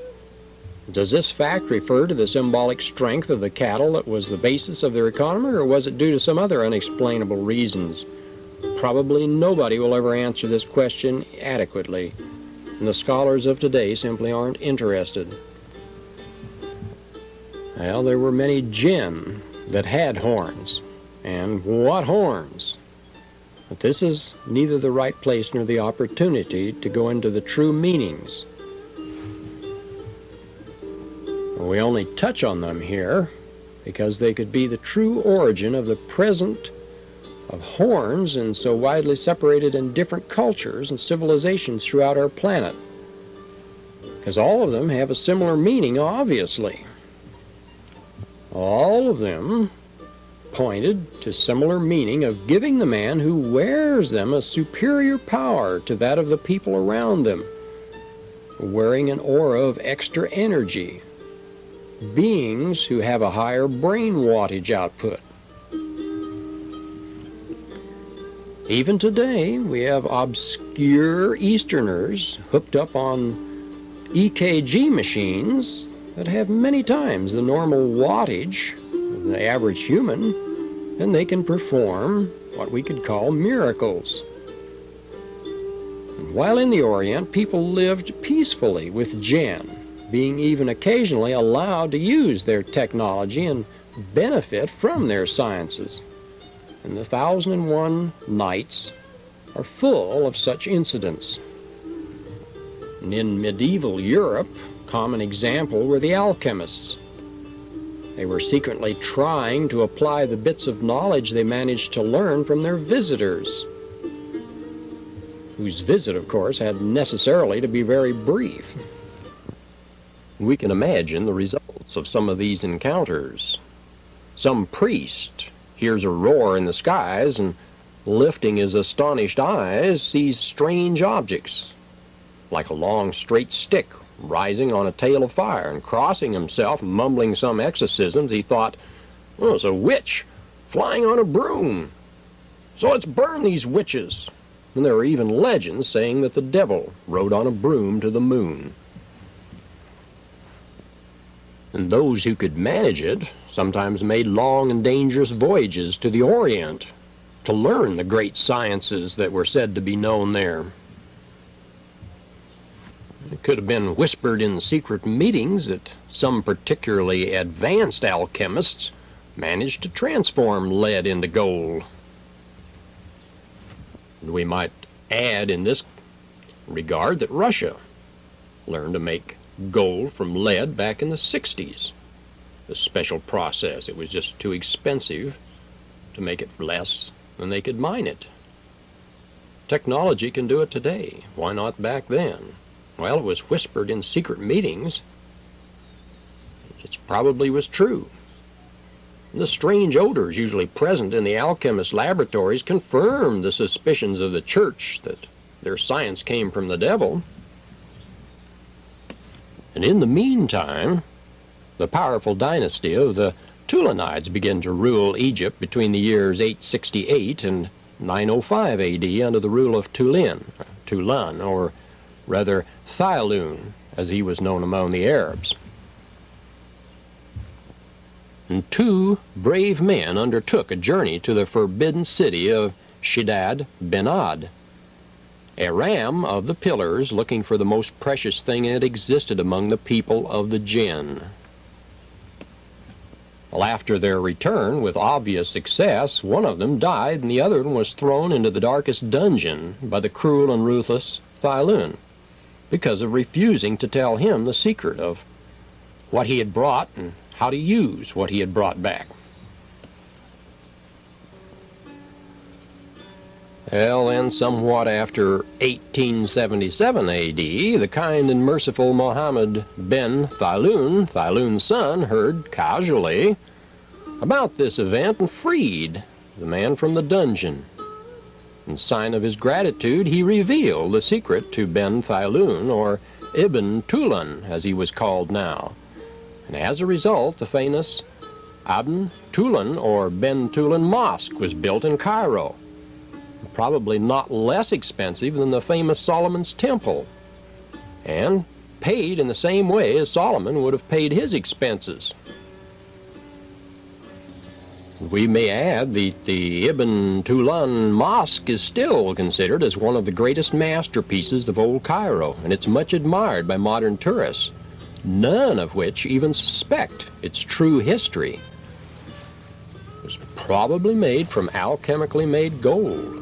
Does this fact refer to the symbolic strength of the cattle that was the basis of their economy, or was it due to some other unexplainable reasons? Probably nobody will ever answer this question adequately, and the scholars of today simply aren't interested. Well, there were many jinn that had horns, and what horns! But this is neither the right place nor the opportunity to go into the true meanings. We only touch on them here because they could be the true origin of the present of horns, and so widely separated in different cultures and civilizations throughout our planet. Because all of them have a similar meaning, obviously. All of them pointed to similar meaning of giving the man who wears them a superior power to that of the people around them, wearing an aura of extra energy, beings who have a higher brain wattage output. Even today, we have obscure Easterners hooked up on EKG machines that have many times the normal wattage of the average human, and they can perform what we could call miracles. And while in the Orient, people lived peacefully with jinn, being even occasionally allowed to use their technology and benefit from their sciences. And the 1001 Nights are full of such incidents. And in medieval Europe, a common example were the alchemists. They were secretly trying to apply the bits of knowledge they managed to learn from their visitors, whose visit, of course, had necessarily to be very brief. We can imagine the results of some of these encounters. Some priest hears a roar in the skies and, lifting his astonished eyes, sees strange objects, like a long straight stick rising on a tail of fire, and crossing himself, mumbling some exorcisms, he thought, "Oh, it's a witch flying on a broom. So let's burn these witches." And there are even legends saying that the devil rode on a broom to the moon. And those who could manage it sometimes made long and dangerous voyages to the Orient to learn the great sciences that were said to be known there. It could have been whispered in secret meetings that some particularly advanced alchemists managed to transform lead into gold. And we might add in this regard that Russia learned to make gold from lead back in the 60s. A special process. It was just too expensive to make it less than they could mine it. Technology can do it today. Why not back then? Well, it was whispered in secret meetings. It probably was true. The strange odors usually present in the alchemist laboratories confirmed the suspicions of the church that their science came from the devil. And in the meantime, the powerful dynasty of the Tulanides began to rule Egypt between the years 868 and 905 AD under the rule of Tulan, or rather Thialun, as he was known among the Arabs. And two brave men undertook a journey to the forbidden city of Shidad Benad, a ram of the pillars, looking for the most precious thing that existed among the people of the jinn. Well, after their return with obvious success, one of them died and the other one was thrown into the darkest dungeon by the cruel and ruthless Thialun because of refusing to tell him the secret of what he had brought and how to use what he had brought back. Well, then, somewhat after 1877 AD, the kind and merciful Mohammed ben Thialun, Thialun's son, heard casually about this event and freed the man from the dungeon. In sign of his gratitude, he revealed the secret to Ben Thialun, or Ibn Tulan, as he was called now. And as a result, the famous Ibn Tulan, or Ben Tulan Mosque, was built in Cairo, probably not less expensive than the famous Solomon's Temple, and paid in the same way as Solomon would have paid his expenses. We may add that the Ibn Tulan Mosque is still considered as one of the greatest masterpieces of old Cairo, and it's much admired by modern tourists, none of which even suspect its true history. It was probably made from alchemically made gold.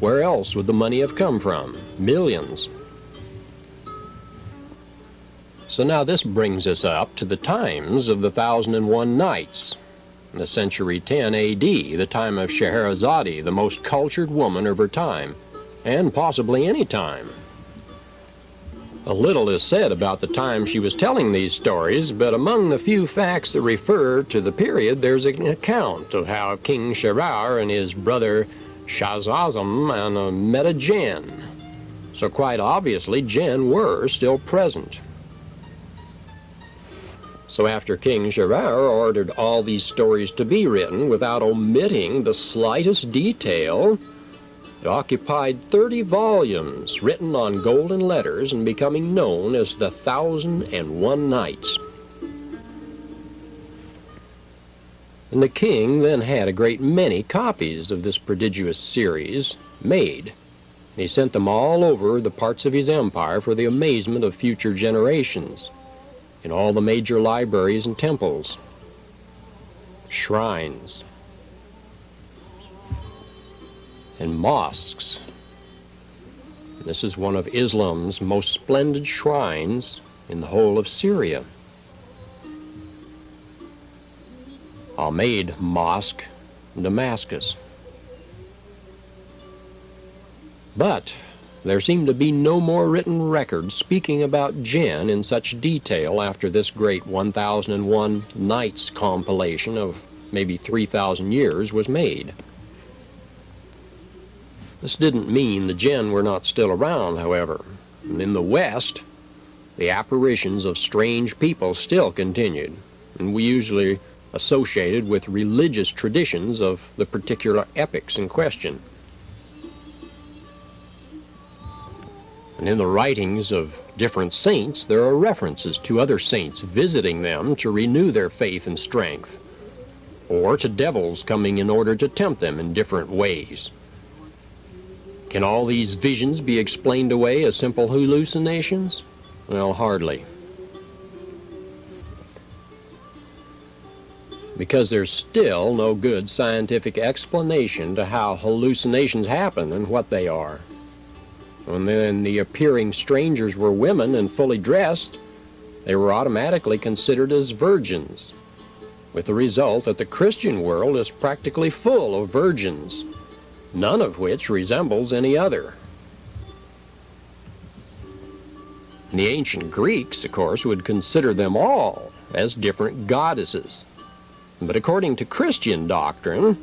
Where else would the money have come from? Millions. So now this brings us up to the times of the 1001 Nights, in the century 10 AD, the time of Scheherazade, the most cultured woman of her time, and possibly any time. A little is said about the time she was telling these stories, but among the few facts that refer to the period, there's an account of how King Shirar and his brother Shazazam met a jinn. So quite obviously, jinn were still present. So after King Shirar ordered all these stories to be written without omitting the slightest detail, it occupied 30 volumes written on golden letters and becoming known as the 1001 Nights. And the king then had a great many copies of this prodigious series made. He sent them all over the parts of his empire for the amazement of future generations, in all the major libraries and temples, shrines, and mosques. This is one of Islam's most splendid shrines in the whole of Syria. Ahmed Mosque, Damascus. But there seem to be no more written records speaking about jinn in such detail after this great 1001 Nights compilation of maybe 3,000 years was made. This didn't mean the jinn were not still around, however. And in the West, the apparitions of strange people still continued, and we usually associated with religious traditions of the particular epochs in question. And in the writings of different saints, there are references to other saints visiting them to renew their faith and strength, or to devils coming in order to tempt them in different ways. Can all these visions be explained away as simple hallucinations? Well, hardly. Because there's still no good scientific explanation to how hallucinations happen and what they are. When then the appearing strangers were women and fully dressed, they were automatically considered as virgins, with the result that the Christian world is practically full of virgins, none of which resembles any other. The ancient Greeks, of course, would consider them all as different goddesses. But according to Christian doctrine,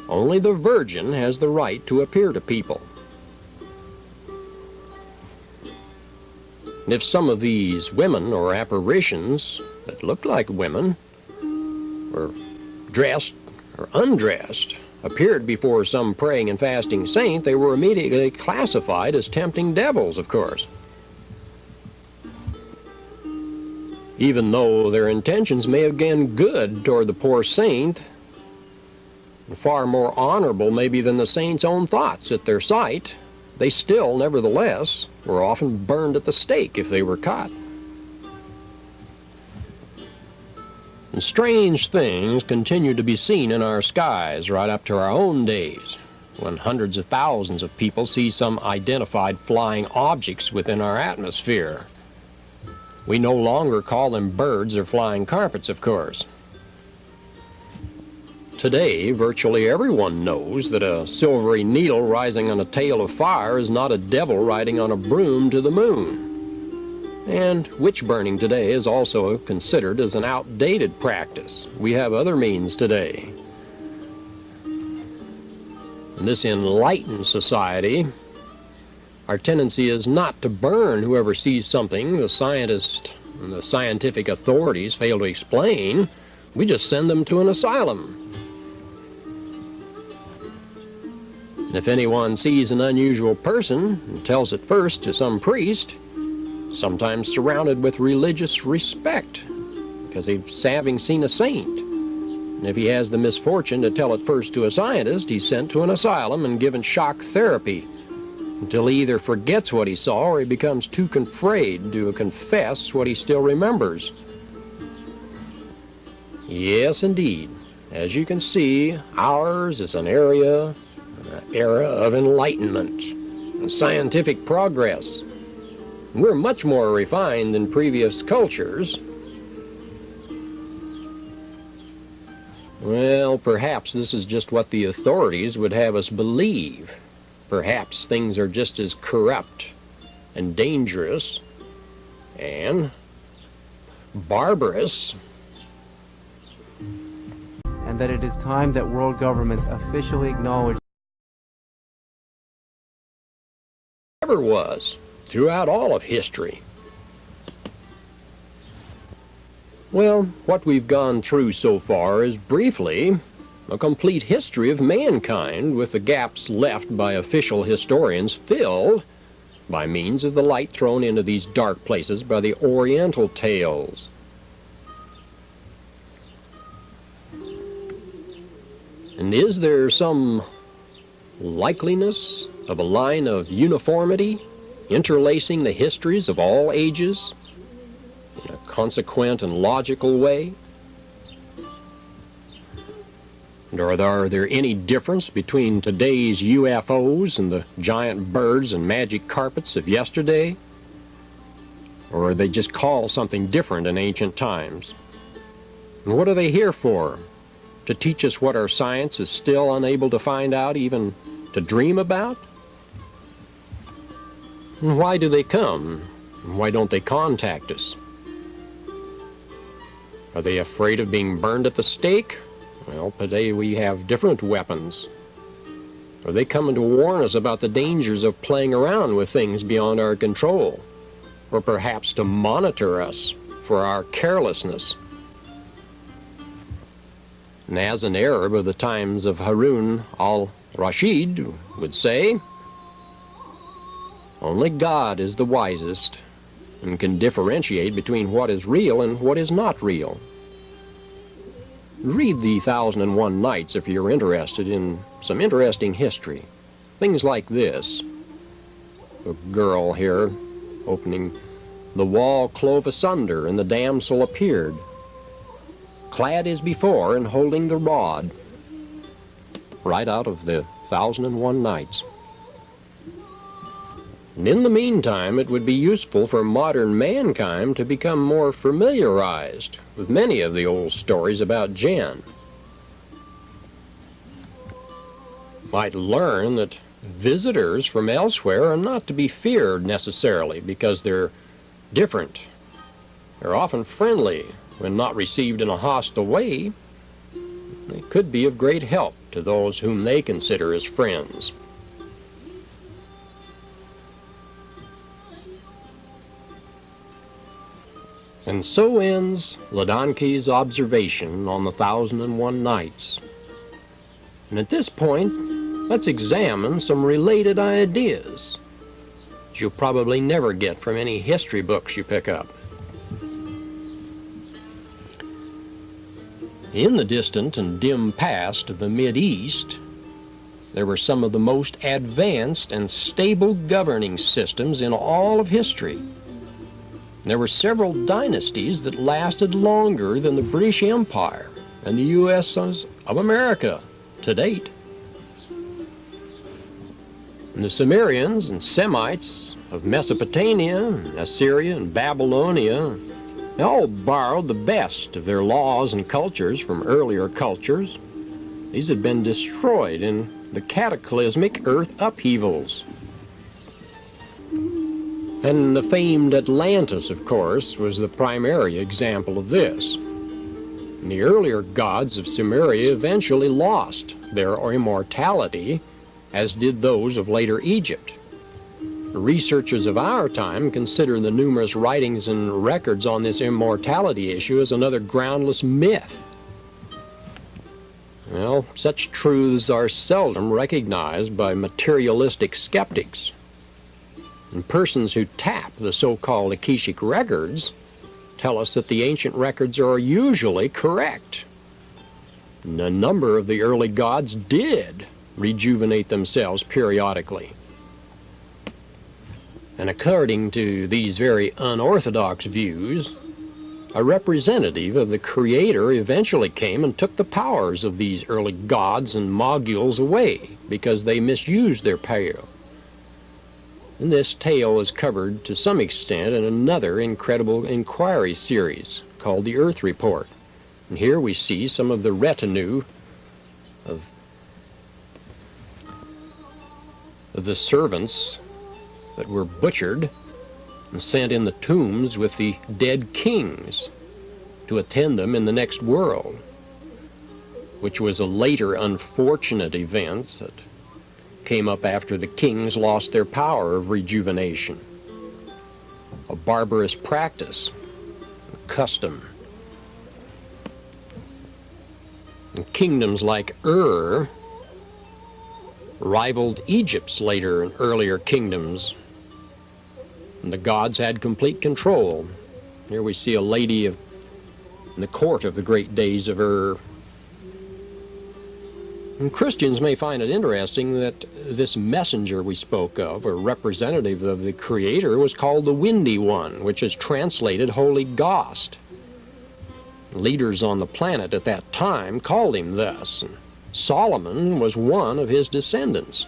only the virgin has the right to appear to people. And if some of these women or apparitions that looked like women were dressed or undressed appeared before some praying and fasting saint, they were immediately classified as tempting devils, of course. Even though their intentions may have been good toward the poor saint, far more honorable maybe than the saint's own thoughts at their sight, they still, nevertheless, were often burned at the stake if they were caught. And strange things continue to be seen in our skies right up to our own days, when hundreds of thousands of people see some identified flying objects within our atmosphere. We no longer call them birds or flying carpets, of course. Today, virtually everyone knows that a silvery needle rising on a tail of fire is not a devil riding on a broom to the moon. And witch burning today is also considered as an outdated practice. We have other means today. In this enlightened society, our tendency is not to burn whoever sees something the scientists and the scientific authorities fail to explain. We just send them to an asylum. And if anyone sees an unusual person and tells it first to some priest, sometimes surrounded with religious respect, because he's having seen a saint. And if he has the misfortune to tell it first to a scientist, he's sent to an asylum and given shock therapy until he either forgets what he saw or he becomes too afraid to confess what he still remembers. Yes, indeed. As you can see, ours is an era of enlightenment and scientific progress. We're much more refined than previous cultures. Well, perhaps this is just what the authorities would have us believe. Perhaps things are just as corrupt and dangerous and barbarous. And that it is time that world governments officially acknowledge Ever was throughout all of history. Well, what we've gone through so far is briefly a complete history of mankind, with the gaps left by official historians filled by means of the light thrown into these dark places by the Oriental tales. And is there some likeliness of a line of uniformity interlacing the histories of all ages in a consequent and logical way? And are there any difference between today's UFOs and the giant birds and magic carpets of yesterday? Or are they just called something different in ancient times? And what are they here for? To teach us what our science is still unable to find out, even to dream about? And why do they come? And why don't they contact us? Are they afraid of being burned at the stake? Well, today we have different weapons. Are they coming to warn us about the dangers of playing around with things beyond our control? Or perhaps to monitor us for our carelessness? And as an Arab of the times of Harun al-Rashid would say, only God is the wisest and can differentiate between what is real and what is not real. Read the 1001 Nights if you're interested in some interesting history. Things like this. A girl here opening the wall clove asunder, and the damsel appeared, clad as before and holding the rod. Right out of the 1001 Nights. And in the meantime, it would be useful for modern mankind to become more familiarized with many of the old stories about Jen. Might learn that visitors from elsewhere are not to be feared necessarily because they're different. They're often friendly when not received in a hostile way. They could be of great help to those whom they consider as friends. And so ends Ladonke's observation on the 1001 Nights. And at this point, let's examine some related ideas that you'll probably never get from any history books you pick up. In the distant and dim past of the Mid-East, there were some of the most advanced and stable governing systems in all of history. There were several dynasties that lasted longer than the British Empire and the U.S. of America to date. And the Sumerians and Semites of Mesopotamia, Assyria, and Babylonia, they all borrowed the best of their laws and cultures from earlier cultures. These had been destroyed in the cataclysmic earth upheavals. And the famed Atlantis, of course, was the primary example of this. And the earlier gods of Sumeria eventually lost their immortality, as did those of later Egypt. Researchers of our time consider the numerous writings and records on this immortality issue as another groundless myth. Well, such truths are seldom recognized by materialistic skeptics. And persons who tap the so-called Akashic records tell us that the ancient records are usually correct. And a number of the early gods did rejuvenate themselves periodically. And according to these very unorthodox views, a representative of the Creator eventually came and took the powers of these early gods and moguls away because they misused their power. And this tale is covered to some extent in another incredible inquiry series called the Earth Report. And here we see some of the retinue of the servants that were butchered and sent in the tombs with the dead kings to attend them in the next world, which was a later unfortunate event that came up after the kings lost their power of rejuvenation. A barbarous practice, a custom. And kingdoms like Ur rivaled Egypt's later and earlier kingdoms, and the gods had complete control. Here we see a lady in the court of the great days of Ur. And Christians may find it interesting that this messenger we spoke of, or representative of the Creator, was called the Windy One, which is translated Holy Ghost. Leaders on the planet at that time called him thus. And Solomon was one of his descendants.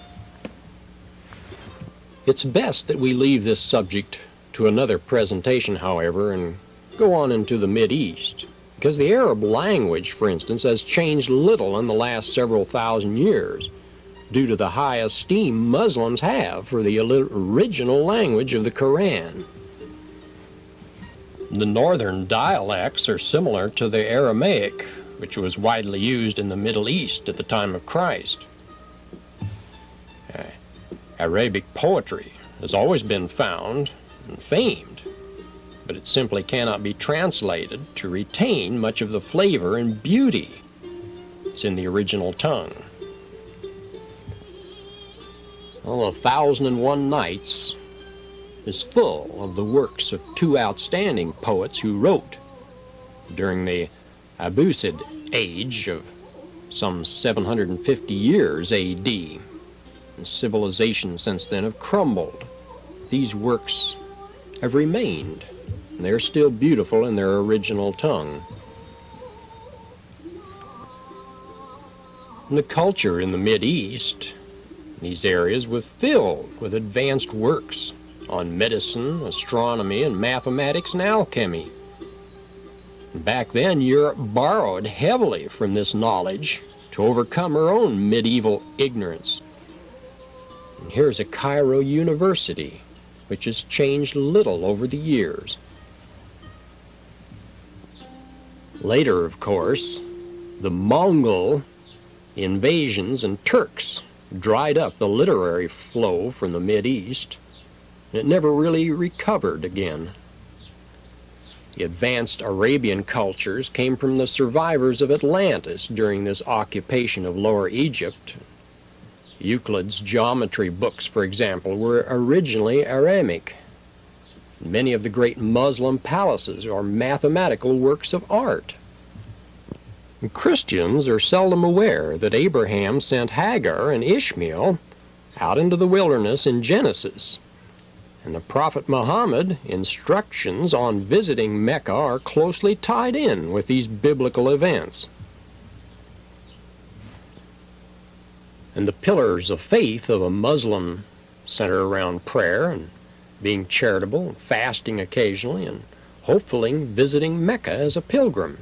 It's best that we leave this subject to another presentation, however, and go on into the Mideast, because the Arab language, for instance, has changed little in the last several thousand years due to the high esteem Muslims have for the original language of the Quran. The northern dialects are similar to the Aramaic, which was widely used in the Middle East at the time of Christ. Arabic poetry has always been found and famed, but it simply cannot be translated to retain much of the flavor and beauty that's in the original tongue. Well, 1001 Nights is full of the works of two outstanding poets who wrote during the Abbasid age of some 750 years A.D. And civilizations since then have crumbled. These works have remained, and they're still beautiful in their original tongue. And the culture in the Mideast, these areas, was filled with advanced works on medicine, astronomy, and mathematics and alchemy. Back then, Europe borrowed heavily from this knowledge to overcome her own medieval ignorance. And here's a Cairo University, which has changed little over the years. Later, of course, the Mongol invasions and Turks dried up the literary flow from the Mideast, and it never really recovered again. The advanced Arabian cultures came from the survivors of Atlantis during this occupation of Lower Egypt. Euclid's geometry books, for example, were originally Aramaic. Many of the great Muslim palaces are mathematical works of art. And Christians are seldom aware that Abraham sent Hagar and Ishmael out into the wilderness in Genesis. And the Prophet Muhammad instructions on visiting Mecca are closely tied in with these biblical events. And the pillars of faith of a Muslim center around prayer and being charitable, and fasting occasionally, and hopefully visiting Mecca as a pilgrim.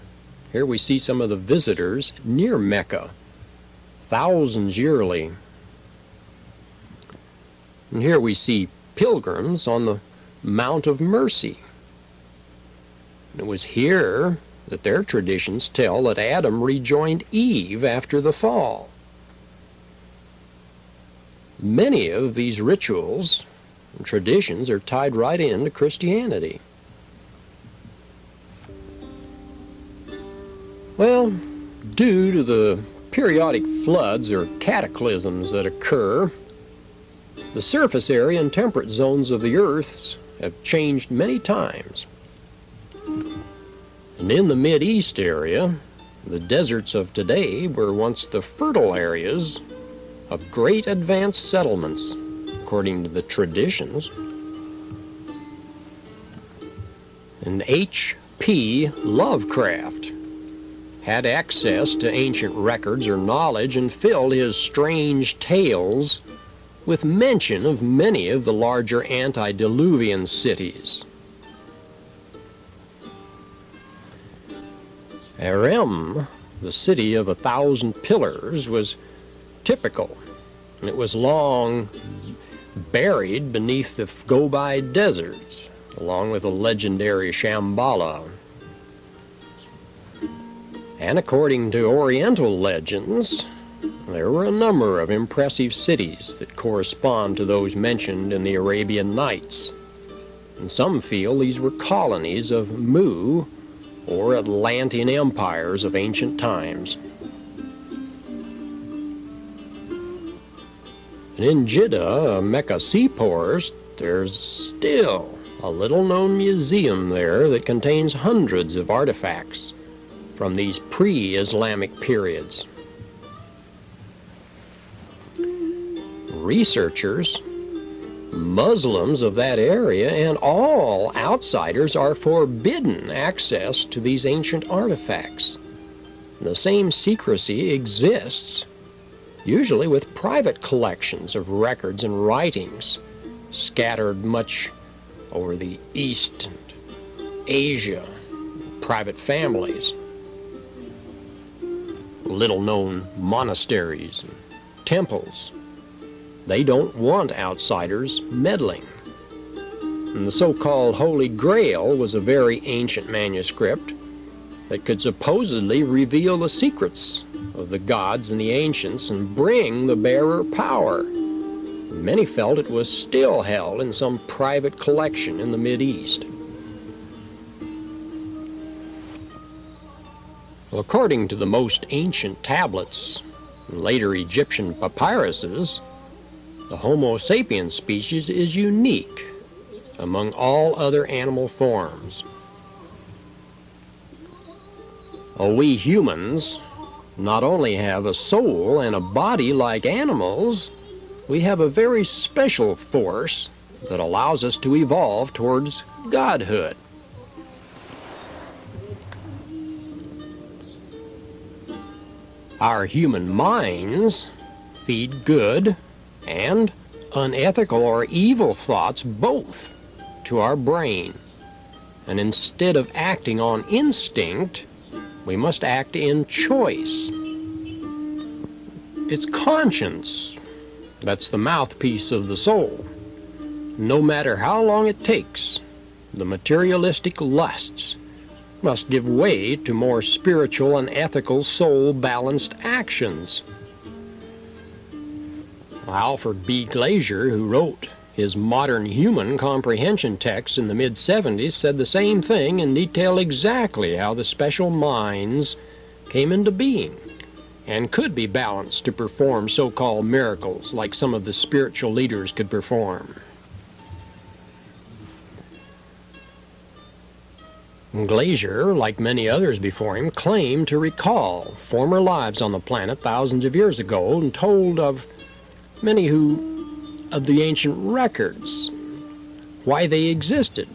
Here we see some of the visitors near Mecca, thousands yearly. And here we see pilgrims on the Mount of Mercy. It was here that their traditions tell that Adam rejoined Eve after the fall. Many of these rituals and traditions are tied right into Christianity. Well, due to the periodic floods or cataclysms that occur, the surface area and temperate zones of the Earth have changed many times. And in the Mideast area, the deserts of today were once the fertile areas of great advanced settlements, according to the traditions. And H.P. Lovecraft had access to ancient records or knowledge and filled his strange tales with mention of many of the larger antediluvian cities. Erem, the city of 1,000 pillars, was typical, and it was long buried beneath the Gobi deserts, along with the legendary Shambhala. And according to Oriental legends, there were a number of impressive cities that correspond to those mentioned in the Arabian Nights, and some feel these were colonies of Mu or Atlantean empires of ancient times. And in Jeddah, a Mecca seaport, there's still a little-known museum there that contains hundreds of artifacts from these pre-Islamic periods. Researchers, Muslims of that area, and all outsiders are forbidden access to these ancient artifacts. The same secrecy exists usually with private collections of records and writings scattered much over the East and Asia, private families, little-known monasteries and temples. They don't want outsiders meddling. And the so-called Holy Grail was a very ancient manuscript that could supposedly reveal the secrets of the gods and the ancients and bring the bearer power. Many felt it was still held in some private collection in the Mideast. Well, according to the most ancient tablets and later Egyptian papyruses, the Homo sapiens species is unique among all other animal forms. We humans not only have a soul and a body like animals, we have a very special force that allows us to evolve towards godhood. Our human minds feed good and unethical or evil thoughts both to our brain. And instead of acting on instinct, we must act in choice. It's conscience that's the mouthpiece of the soul. No matter how long it takes, the materialistic lusts must give way to more spiritual and ethical soul-balanced actions. Alfred B. Glazier, who wrote his Modern Human Comprehension text in the mid-70s, said the same thing and detailed exactly how the special minds came into being and could be balanced to perform so-called miracles like some of the spiritual leaders could perform. Glazier, like many others before him, claimed to recall former lives on the planet thousands of years ago and told of many of the ancient records, why they existed.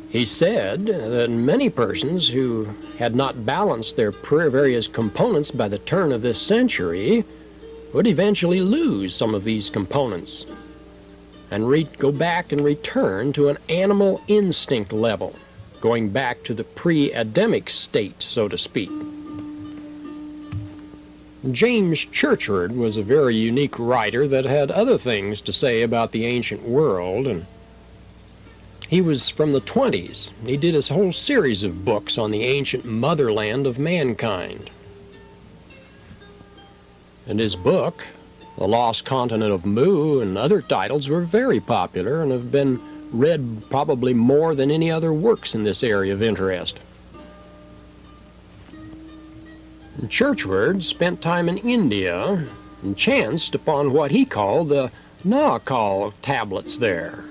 He said that many persons who had not balanced their various components by the turn of this century would eventually lose some of these components and go back and return to an animal instinct level, going back to the pre-Adamic state, so to speak. James Churchward was a very unique writer that had other things to say about the ancient world, and he was from the 20s. He did his whole series of books on the ancient motherland of mankind. And his book, The Lost Continent of Mu, and other titles were very popular and have been read probably more than any other works in this area of interest. Churchward spent time in India and chanced upon what he called the Mythological tablets there.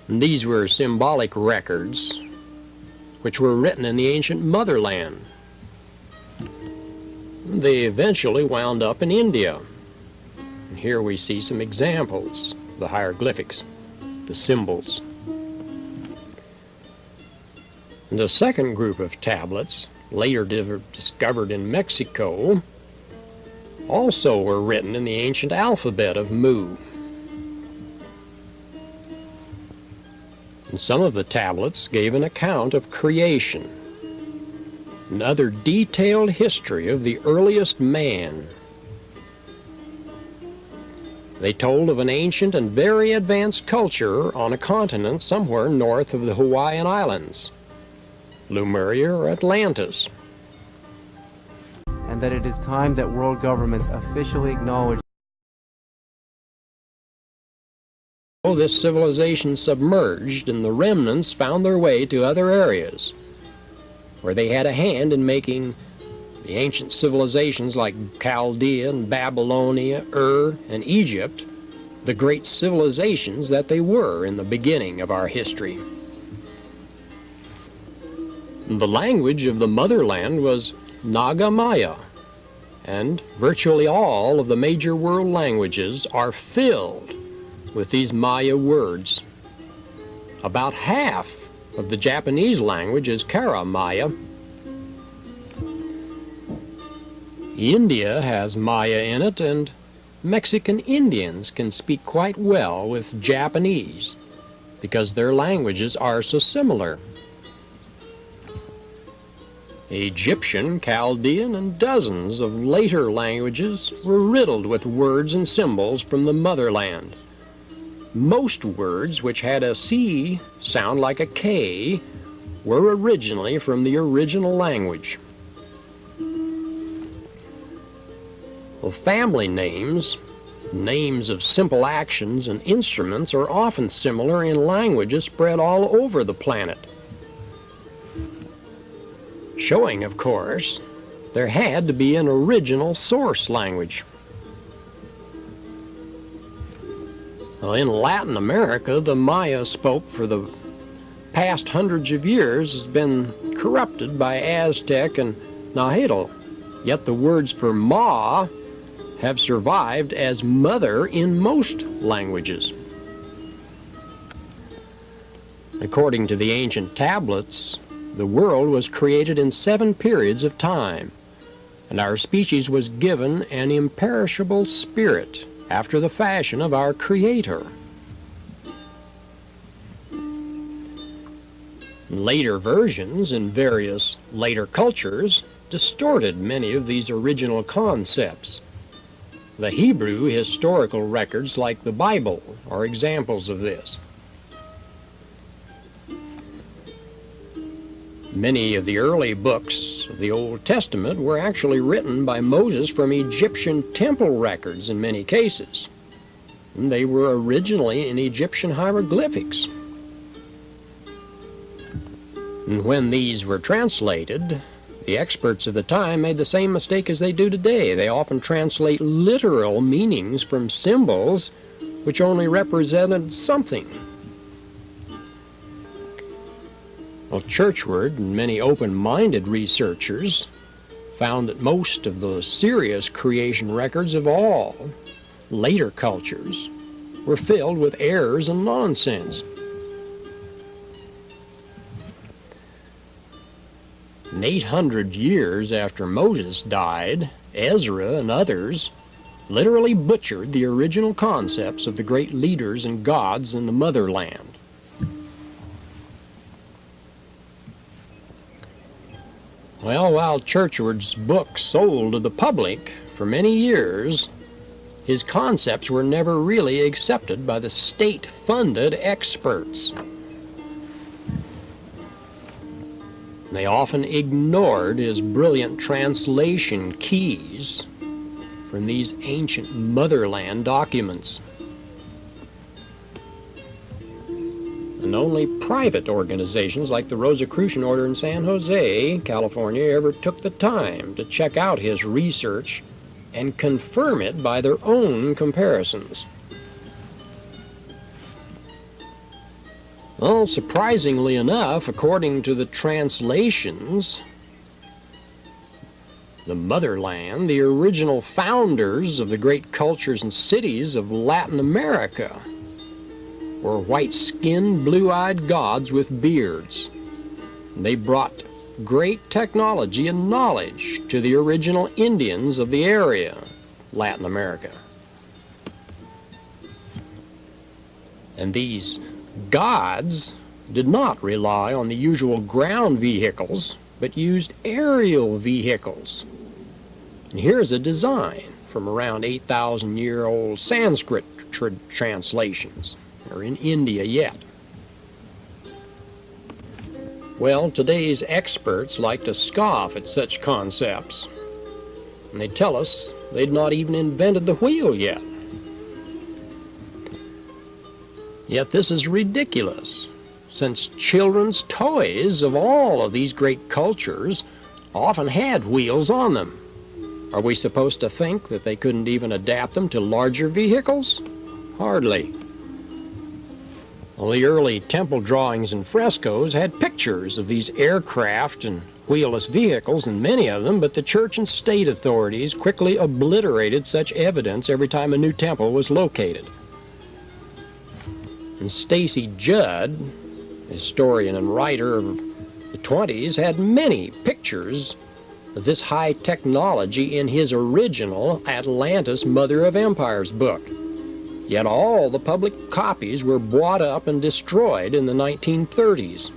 And these were symbolic records which were written in the ancient motherland. They eventually wound up in India. And here we see some examples, the hieroglyphics, the symbols. And the second group of tablets, later discovered in Mexico, also were written in the ancient alphabet of Mu. And some of the tablets gave an account of creation, another detailed history of the earliest man. They told of an ancient and very advanced culture on a continent somewhere north of the Hawaiian Islands, Lemuria or Atlantis. And that it is time that world governments officially acknowledge This civilization submerged, and the remnants found their way to other areas where they had a hand in making the ancient civilizations like Chaldea and Babylonia, and Egypt the great civilizations that they were in the beginning of our history. The language of the motherland was Naga Maya, and virtually all of the major world languages are filled with these Maya words. About half of the Japanese language is Kara Maya, India has Maya in it, and Mexican Indians can speak quite well with Japanese because their languages are so similar. Egyptian, Chaldean, and dozens of later languages were riddled with words and symbols from the motherland. Most words which had a C sound like a K were originally from the original language. Well, family names, names of simple actions and instruments are often similar in languages spread all over the planet. Showing, of course, there had to be an original source language. Well, in Latin America, the Maya spoke for the past hundreds of years has been corrupted by Aztec and Nahuatl, yet the words for Ma have survived as mother in most languages. According to the ancient tablets, the world was created in 7 periods of time, and our species was given an imperishable spirit after the fashion of our Creator. Later versions in various later cultures distorted many of these original concepts. The Hebrew historical records, like the Bible, are examples of this. Many of the early books of the Old Testament were actually written by Moses from Egyptian temple records in many cases. And they were originally in Egyptian hieroglyphics. And when these were translated, the experts of the time made the same mistake as they do today. They often translate literal meanings from symbols which only represented something. Well, Churchward and many open-minded researchers found that most of the serious creation records of all later cultures were filled with errors and nonsense. And 800 years after Moses died, Ezra and others literally butchered the original concepts of the great leaders and gods in the motherland. Well, while Churchward's book sold to the public for many years, his concepts were never really accepted by the state-funded experts. They often ignored his brilliant translation keys from these ancient motherland documents. And only private organizations like the Rosicrucian Order in San Jose, California, ever took the time to check out his research and confirm it by their own comparisons. Well, surprisingly enough, according to the translations, the motherland, the original founders of the great cultures and cities of Latin America, were white-skinned, blue-eyed gods with beards. They brought great technology and knowledge to the original Indians of the area, Latin America. And these gods did not rely on the usual ground vehicles, but used aerial vehicles. And here's a design from around 8,000-year-old Sanskrit translations. They're in India yet. Well, today's experts like to scoff at such concepts, and they tell us they'd not even invented the wheel yet. Yet this is ridiculous, since children's toys of all of these great cultures often had wheels on them. Are we supposed to think that they couldn't even adapt them to larger vehicles? Hardly. Well, the early temple drawings and frescoes had pictures of these aircraft and wheelless vehicles in many of them, but the church and state authorities quickly obliterated such evidence every time a new temple was located. And Stacy Judd, historian and writer of the 20s, had many pictures this high technology in his original Atlantis Mother of Empires book. Yet all the public copies were bought up and destroyed in the 1930s.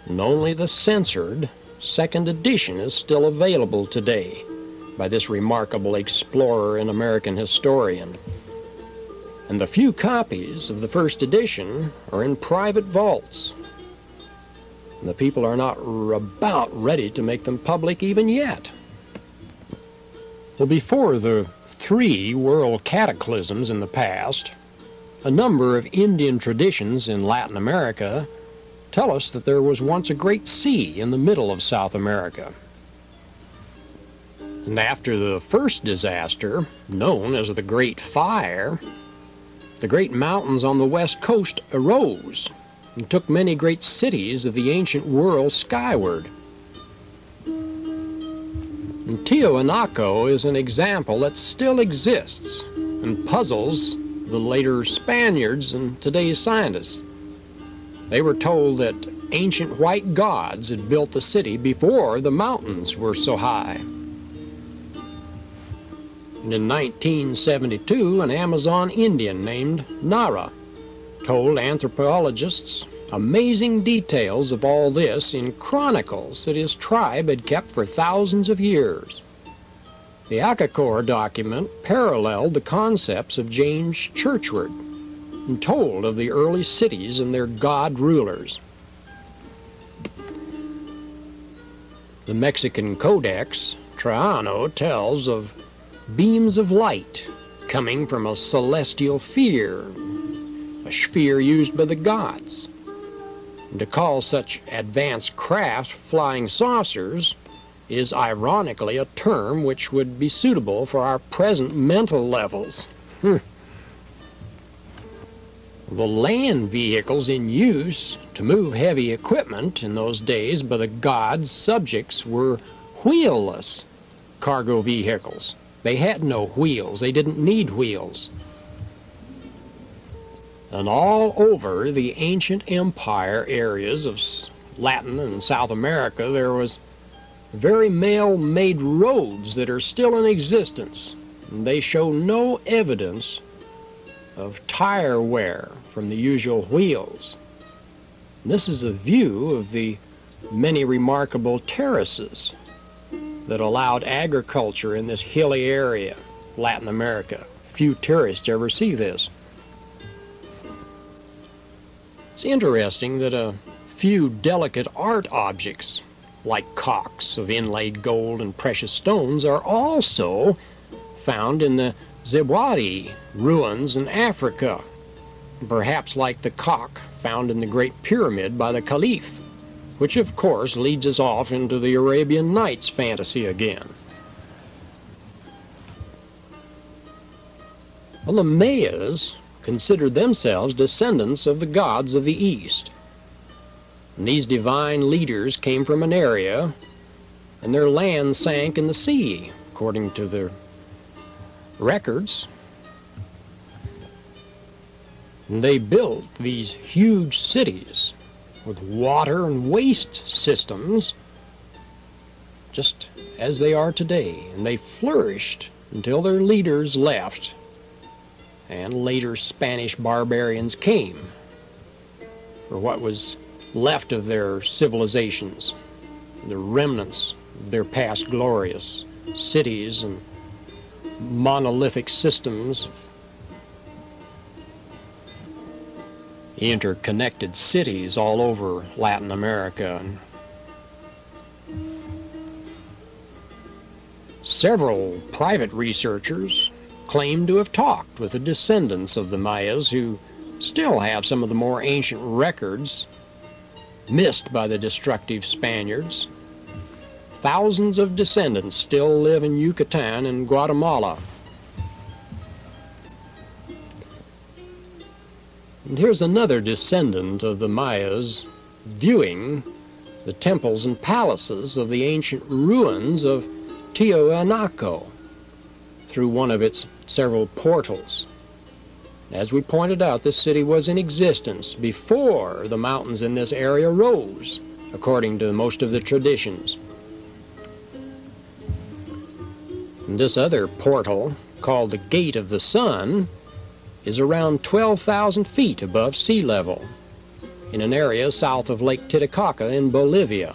And only the censored second edition is still available today by this remarkable explorer and American historian. And the few copies of the first edition are in private vaults. And the people are not about ready to make them public even yet. Well, before the 3 world cataclysms in the past, a number of Indian traditions in Latin America tell us that there was once a great sea in the middle of South America. And after the first disaster, known as the Great Fire, the great mountains on the west coast arose and took many great cities of the ancient world skyward. And Tiwanaku is an example that still exists and puzzles the later Spaniards and today's scientists. They were told that ancient white gods had built the city before the mountains were so high. And in 1972, an Amazon Indian named Nara told anthropologists amazing details of all this in chronicles that his tribe had kept for thousands of years. The Akakor document paralleled the concepts of James Churchward and told of the early cities and their god rulers. The Mexican Codex Trajano tells of beams of light coming from a celestial sphere, a sphere used by the gods. And to call such advanced craft flying saucers is ironically a term which would be suitable for our present mental levels. The land vehicles in use to move heavy equipment in those days by the gods' subjects were wheelless cargo vehicles. They had no wheels. They didn't need wheels. And all over the ancient empire areas of Latin and South America, there was very made roads that are still in existence. And they show no evidence of tire wear from the usual wheels. And this is a view of the many remarkable terraces that allowed agriculture in this hilly area, Latin America. Few tourists ever see this. It's interesting that a few delicate art objects, like cocks of inlaid gold and precious stones, are also found in the Zewari ruins in Africa, perhaps like the cock found in the Great Pyramid by the Caliph, which of course leads us off into the Arabian Nights fantasy again. Well, the Mayas considered themselves descendants of the gods of the East. And these divine leaders came from an area, and their land sank in the sea, according to the records. And they built these huge cities with water and waste systems, just as they are today. And they flourished until their leaders left, and later Spanish barbarians came for what was left of their civilizations, the remnants of their past glorious cities and monolithic systems, interconnected cities all over Latin America. Several private researchers claim to have talked with the descendants of the Mayas who still have some of the more ancient records missed by the destructive Spaniards. Thousands of descendants still live in Yucatan and Guatemala. And here's another descendant of the Mayas viewing the temples and palaces of the ancient ruins of Tiwanaku through one of its several portals. As we pointed out, this city was in existence before the mountains in this area rose, according to most of the traditions. And this other portal, called the Gate of the Sun, is around 12,000 feet above sea level in an area south of Lake Titicaca in Bolivia.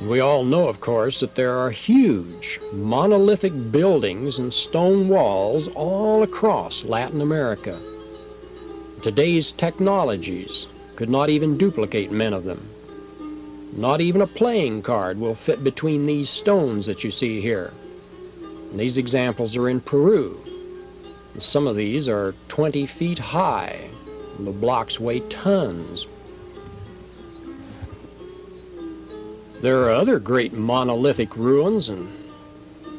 We all know, of course, that there are huge monolithic buildings and stone walls all across Latin America. Today's technologies could not even duplicate many of them. Not even a playing card will fit between these stones that you see here. And these examples are in Peru. And some of these are 20 feet high, and the blocks weigh tons. There are other great monolithic ruins and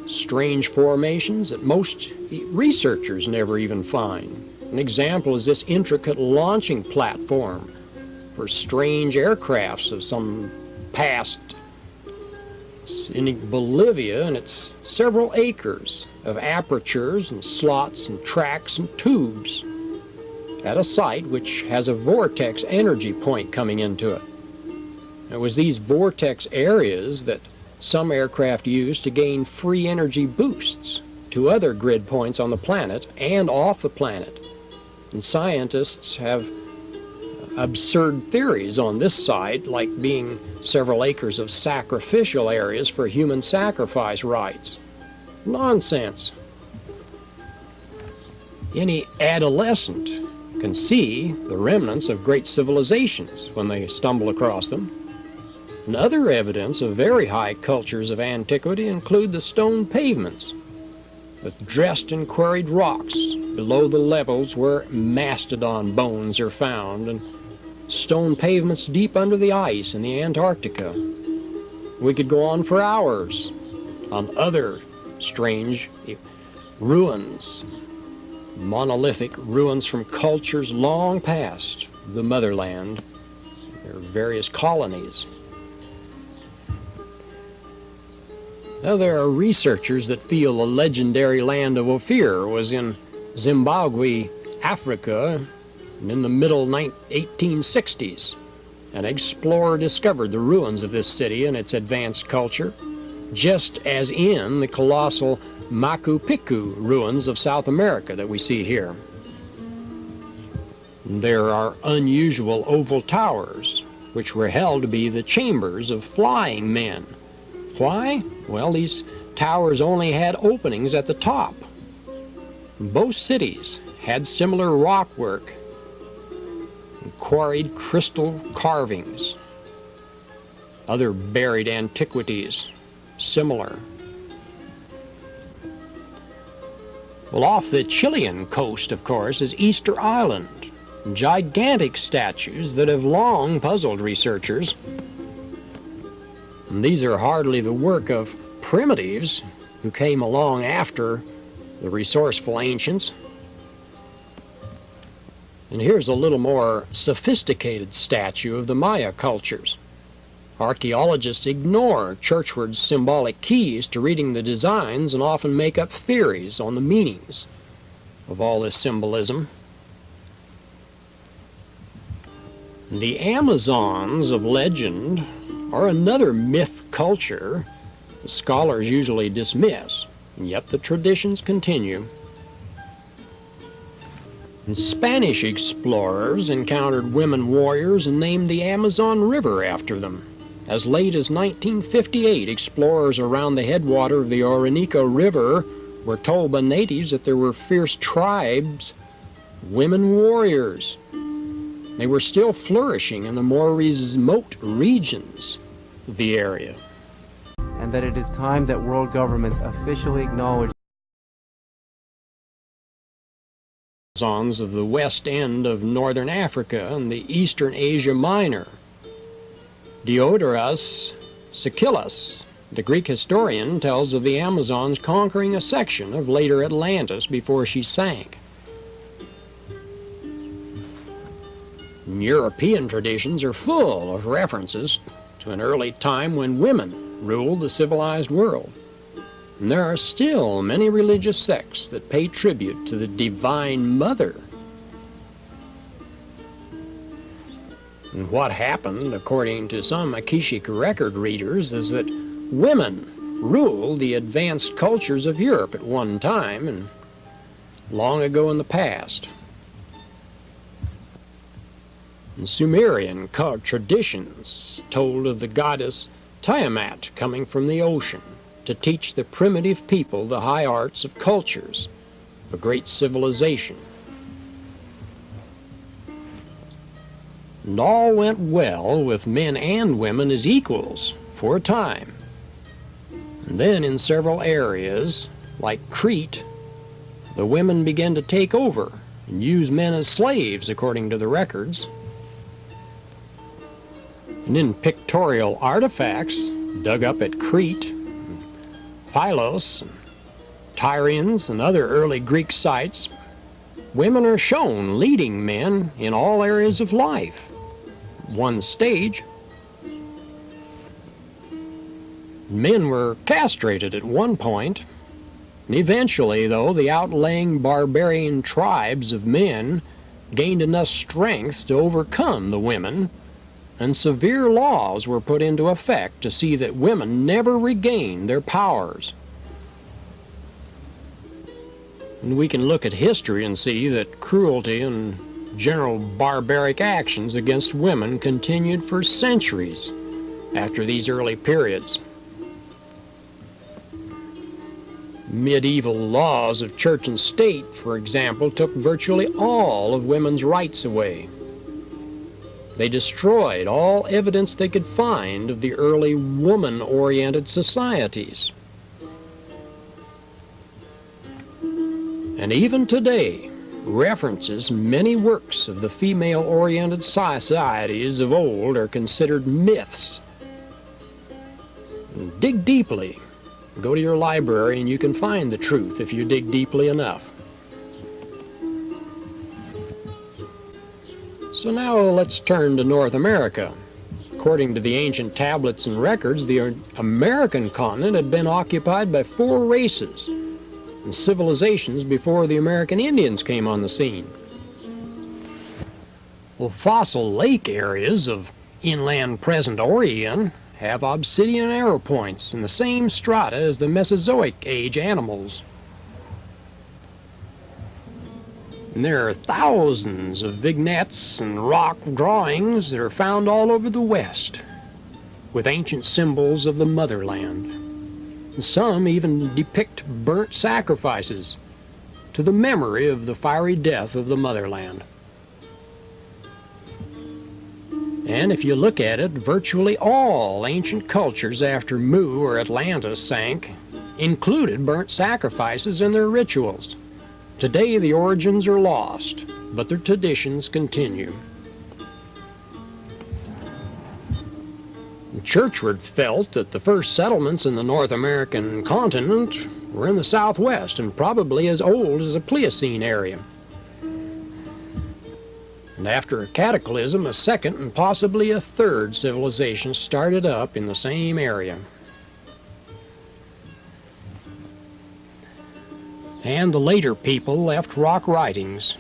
strange formations that most researchers never even find. An example is this intricate launching platform for strange aircrafts of some past. It's in Bolivia, and it's several acres of apertures and slots and tracks and tubes at a site which has a vortex energy point coming into it. It was these vortex areas that some aircraft used to gain free energy boosts to other grid points on the planet and off the planet. And scientists have absurd theories on this site, like being several acres of sacrificial areas for human sacrifice rites. Nonsense. Any adolescent can see the remnants of great civilizations when they stumble across them. And other evidence of very high cultures of antiquity include the stone pavements, with dressed and quarried rocks below the levels where mastodon bones are found, and stone pavements deep under the ice in the Antarctica. We could go on for hours on other strange ruins, monolithic ruins from cultures long past the motherland, their various colonies. Now, there are researchers that feel the legendary land of Ophir was in Zimbabwe, Africa, in the middle 1860s. An explorer discovered the ruins of this city and its advanced culture, just as in the colossal Machu Picchu ruins of South America that we see here. There are unusual oval towers, which were held to be the chambers of flying men. Why? Well, these towers only had openings at the top. Both cities had similar rockwork, quarried crystal carvings, other buried antiquities, similar. Well, off the Chilean coast, of course, is Easter Island, gigantic statues that have long puzzled researchers. And these are hardly the work of primitives who came along after the resourceful ancients. And here's a little more sophisticated statue of the Maya cultures. Archaeologists ignore Churchward's symbolic keys to reading the designs and often make up theories on the meanings of all this symbolism. The Amazons of legend are another myth culture the scholars usually dismiss, and yet the traditions continue. And Spanish explorers encountered women warriors and named the Amazon River after them. As late as 1958, explorers around the headwater of the Orinoco River were told by natives that there were fierce tribes, women warriors. They were still flourishing in the more remote regions of the area. And that it is time that world governments officially acknowledge Amazons of the west end of northern Africa and the eastern Asia Minor. Diodorus Siculus, the Greek historian, tells of the Amazons conquering a section of later Atlantis before she sank. European traditions are full of references to an early time when women ruled the civilized world. And there are still many religious sects that pay tribute to the Divine Mother. And what happened, according to some Akashic record readers, is that women ruled the advanced cultures of Europe at one time and long ago in the past. And Sumerian traditions told of the goddess Tiamat coming from the ocean to teach the primitive people the high arts of cultures, a great civilization. And all went well with men and women as equals for a time. And then in several areas, like Crete, the women began to take over and use men as slaves, according to the records. And in pictorial artifacts dug up at Crete, Pylos, and Tyrians, and other early Greek sites, women are shown leading men in all areas of life. One stage, men were castrated at one point, and eventually, though, the outlying barbarian tribes of men gained enough strength to overcome the women, and severe laws were put into effect to see that women never regained their powers. And we can look at history and see that cruelty and general barbaric actions against women continued for centuries after these early periods. Medieval laws of church and state, for example, took virtually all of women's rights away. They destroyed all evidence they could find of the early woman-oriented societies. And even today, references many works of the female-oriented societies of old are considered myths. Dig deeply. Go to your library and you can find the truth if you dig deeply enough. So now let's turn to North America. According to the ancient tablets and records, the American continent had been occupied by 4 races and civilizations before the American Indians came on the scene. Well, fossil lake areas of inland present Oregon have obsidian arrow points in the same strata as the Mesozoic age animals. And there are thousands of vignettes and rock drawings that are found all over the West with ancient symbols of the motherland. And some even depict burnt sacrifices to the memory of the fiery death of the motherland. And if you look at it, virtually all ancient cultures after Mu or Atlantis sank included burnt sacrifices in their rituals. Today the origins are lost, but their traditions continue. Churchward felt that the first settlements in the North American continent were in the southwest and probably as old as the Pliocene area. And after a cataclysm, a second and possibly a third civilization started up in the same area. And the later people left rock writings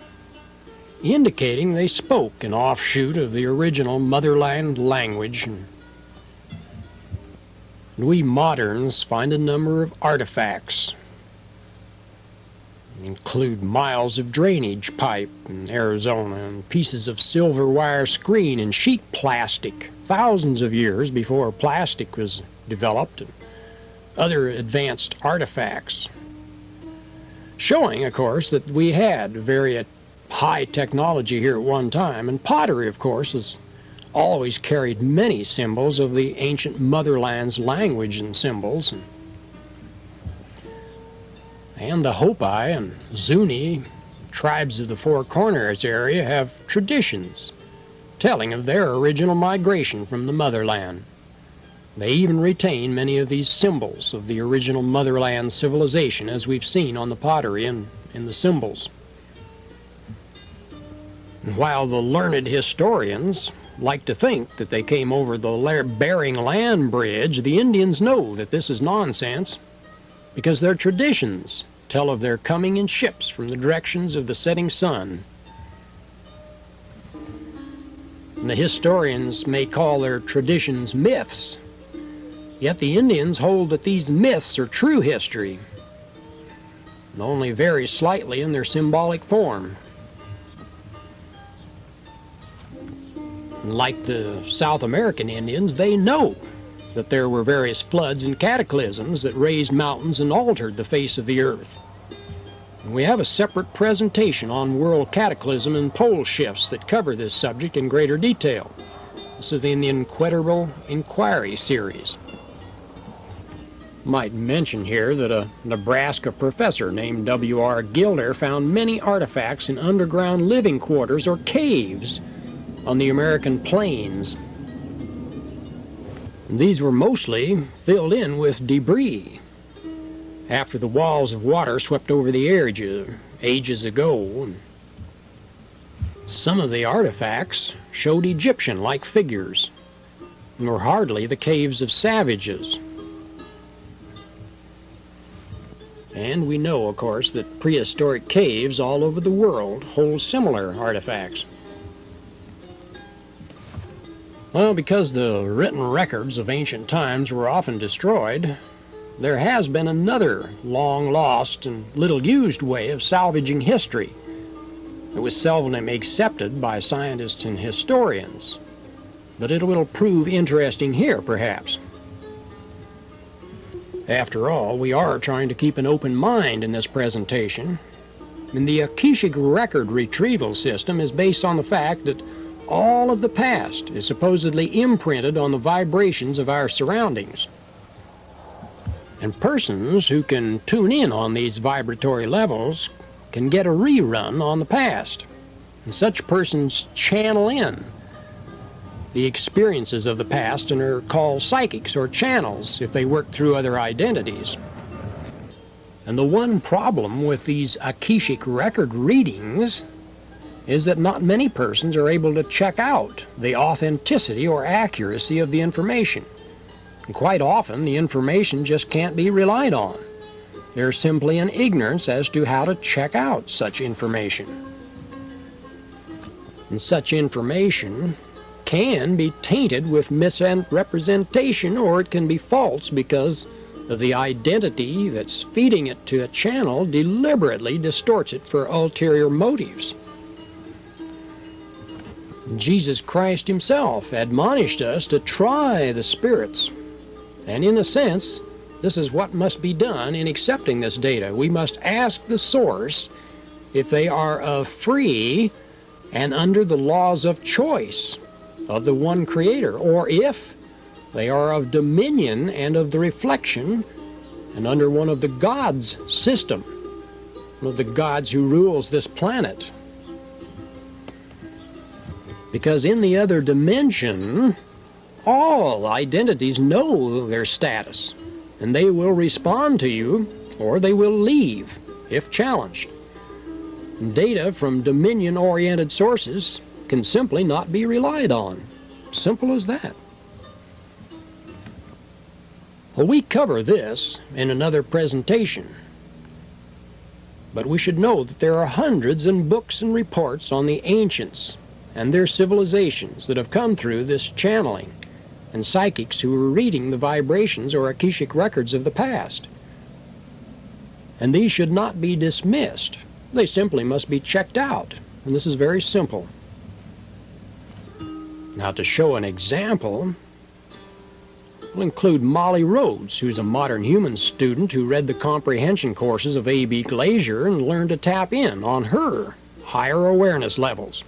indicating they spoke an offshoot of the original motherland language. And we moderns find a number of artifacts. Include miles of drainage pipe in Arizona and pieces of silver wire screen and sheet plastic thousands of years before plastic was developed, and other advanced artifacts, showing, of course, that we had very high technology here at one time. And pottery, of course, has always carried many symbols of the ancient motherland's language and symbols. And the Hopi and Zuni tribes of the Four Corners area have traditions telling of their original migration from the motherland. They even retain many of these symbols of the original motherland civilization, as we've seen on the pottery and in the symbols. And while the learned historians like to think that they came over the Bering Land Bridge, the Indians know that this is nonsense, because their traditions tell of their coming in ships from the directions of the setting sun. The historians may call their traditions myths, yet the Indians hold that these myths are true history, and only vary slightly in their symbolic form. Like the South American Indians, they know that there were various floods and cataclysms that raised mountains and altered the face of the earth. We have a separate presentation on world cataclysm and pole shifts that cover this subject in greater detail. This is in the Incredible Inquiry series. Might mention here that a Nebraska professor named W.R. Gilder found many artifacts in underground living quarters or caves on the American plains. These were mostly filled in with debris after the walls of water swept over the ages ago. Some of the artifacts showed Egyptian-like figures and were hardly the caves of savages. And we know, of course, that prehistoric caves all over the world hold similar artifacts. Well, because the written records of ancient times were often destroyed, there has been another long-lost and little-used way of salvaging history. It was seldom accepted by scientists and historians, but it will prove interesting here, perhaps. After all, we are trying to keep an open mind in this presentation, and the Akashic record retrieval system is based on the fact that all of the past is supposedly imprinted on the vibrations of our surroundings. And persons who can tune in on these vibratory levels can get a rerun on the past. And such persons channel in the experiences of the past and are called psychics or channels if they work through other identities. And the one problem with these Akashic record readings is that not many persons are able to check out the authenticity or accuracy of the information. And quite often, the information just can't be relied on. There's simply an ignorance as to how to check out such information. And such information can be tainted with misrepresentation, or it can be false because of the identity that's feeding it to a channel deliberately distorts it for ulterior motives. Jesus Christ himself admonished us to try the spirits. And in a sense, this is what must be done in accepting this data. We must ask the source if they are of free and under the laws of choice of the one Creator, or if they are of dominion and of the reflection and under one of the gods' system, one of the gods who rules this planet. Because in the other dimension, all identities know their status, and they will respond to you, or they will leave if challenged. Data from dominion-oriented sources can simply not be relied on. Simple as that. Well, we cover this in another presentation, but we should know that there are hundreds of books and reports on the ancients and their civilizations that have come through this channeling, and psychics who are reading the vibrations or Akashic records of the past. And these should not be dismissed. They simply must be checked out, and this is very simple. Now, to show an example, we'll include Molly Rhodes, who's a modern human student who read the comprehension courses of A.B. Glazier and learned to tap in on her higher awareness levels.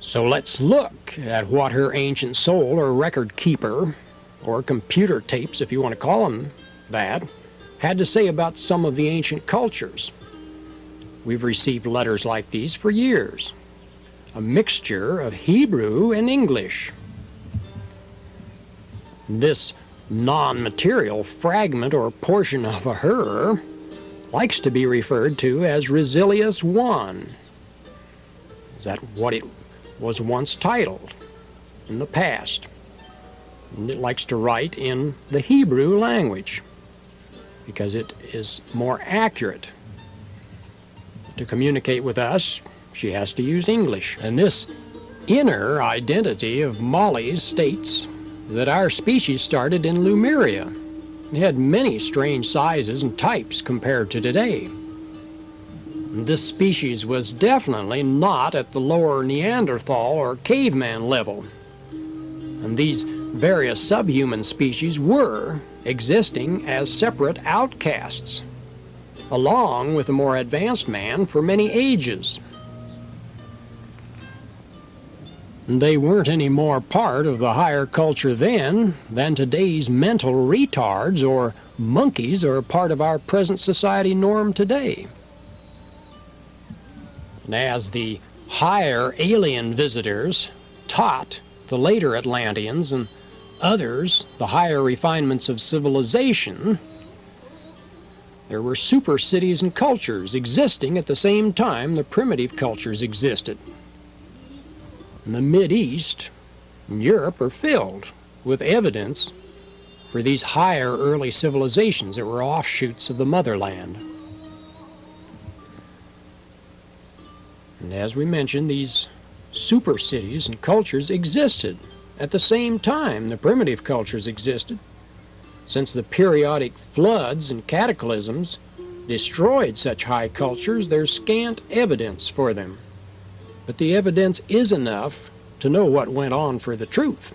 So let's look at what her ancient soul, or record keeper, or computer tapes, if you want to call them that, had to say about some of the ancient cultures. We've received letters like these for years, a mixture of Hebrew and English. This non-material fragment or portion of her likes to be referred to as Resilius I. Is that what it was once titled in the past? And it likes to write in the Hebrew language because it is more accurate to communicate with us she has to use English. And this inner identity of Molly states that our species started in Lemuria. It had many strange sizes and types compared to today. This species was definitely not at the lower Neanderthal or caveman level. And these various subhuman species were existing as separate outcasts, along with a more advanced man for many ages. They weren't any more part of the higher culture then than today's mental retards or monkeys are part of our present society norm today. And as the higher alien visitors taught the later Atlanteans and others the higher refinements of civilization, there were super cities and cultures existing at the same time the primitive cultures existed. And the Mid-East and Europe are filled with evidence for these higher early civilizations that were offshoots of the motherland. And as we mentioned, these super cities and cultures existed at the same time the primitive cultures existed, since the periodic floods and cataclysms destroyed such high cultures. There's scant evidence for them. But the evidence is enough to know what went on for the truth.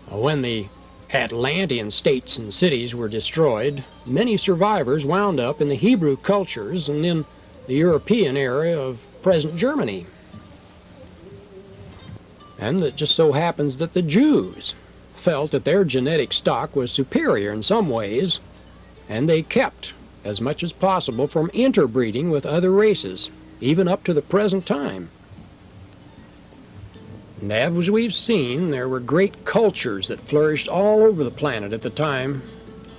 When the Atlantean states and cities were destroyed, many survivors wound up in the Hebrew cultures and in the European area of present Germany. And it just so happens that the Jews felt that their genetic stock was superior in some ways, and they kept as much as possible from interbreeding with other races, even up to the present time. And as we've seen, there were great cultures that flourished all over the planet at the time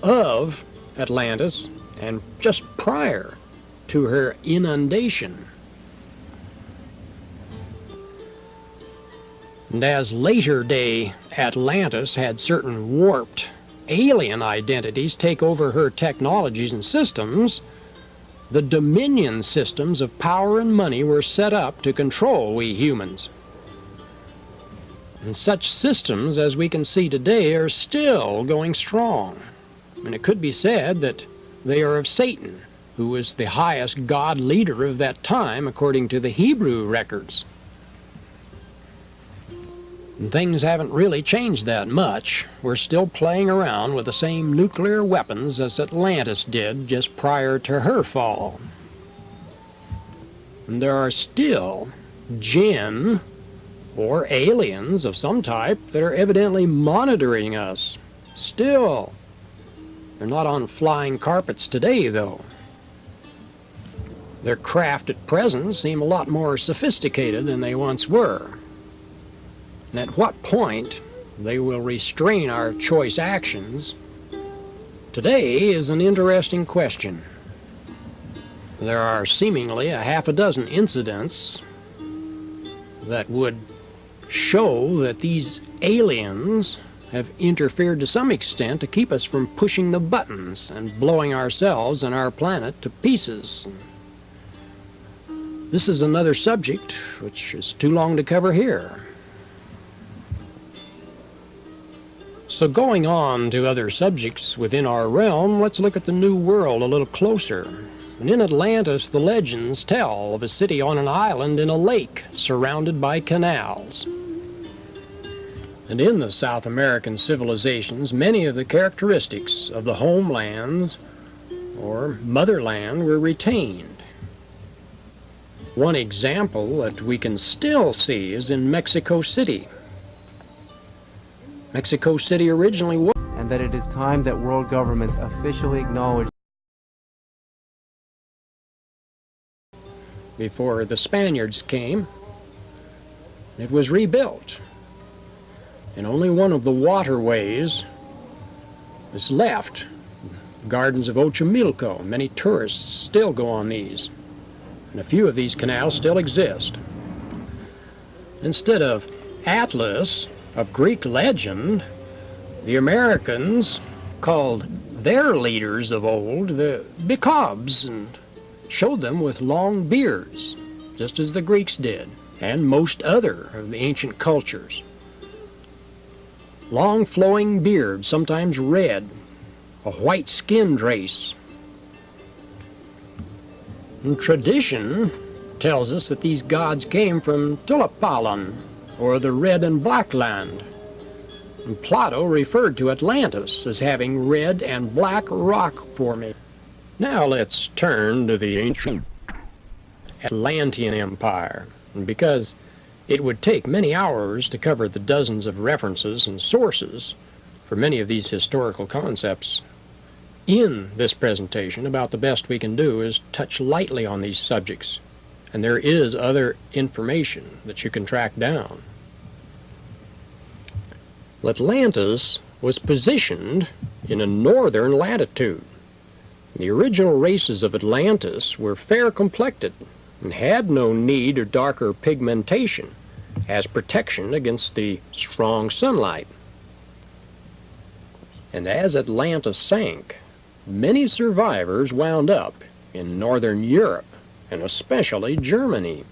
of Atlantis and just prior to her inundation. And as later day Atlantis had certain warped alien identities take over her technologies and systems, the dominion systems of power and money were set up to control we humans. And such systems, as we can see today, are still going strong. And it could be said that they are of Satan, who was the highest god leader of that time according to the Hebrew records. And things haven't really changed that much. We're still playing around with the same nuclear weapons as Atlantis did just prior to her fall. And there are still jinn or aliens of some type that are evidently monitoring us. Still. They're not on flying carpets today, though. Their craft at present seem a lot more sophisticated than they once were. And at what point they will restrain our choice actions today is an interesting question. There are seemingly a half a dozen incidents that would show that these aliens have interfered to some extent to keep us from pushing the buttons and blowing ourselves and our planet to pieces. This is another subject which is too long to cover here. So going on to other subjects within our realm, let's look at the New World a little closer. And in Atlantis, the legends tell of a city on an island in a lake surrounded by canals. And in the South American civilizations, many of the characteristics of the homelands or motherland were retained. One example that we can still see is in Mexico City. Mexico City originally was, and that it is time that world governments officially acknowledge before the Spaniards came. It was rebuilt, and only one of the waterways is left. Gardens of Ochimilco. Many tourists still go on these, and a few of these canals still exist. Instead of Atlas of Greek legend, the Americans called their leaders of old the Bacobs and showed them with long beards, just as the Greeks did, and most other of the ancient cultures. Long flowing beards, sometimes red, a white-skinned race. And tradition tells us that these gods came from Tulapalan, or the Red and Black Land. And Plato referred to Atlantis as having red and black rock formation. Now let's turn to the ancient Atlantean Empire. And because it would take many hours to cover the dozens of references and sources for many of these historical concepts, in this presentation, about the best we can do is touch lightly on these subjects. And there is other information that you can track down. Atlantis was positioned in a northern latitude. The original races of Atlantis were fair-complected and had no need of darker pigmentation as protection against the strong sunlight. And as Atlantis sank, many survivors wound up in northern Europe, and especially Germany.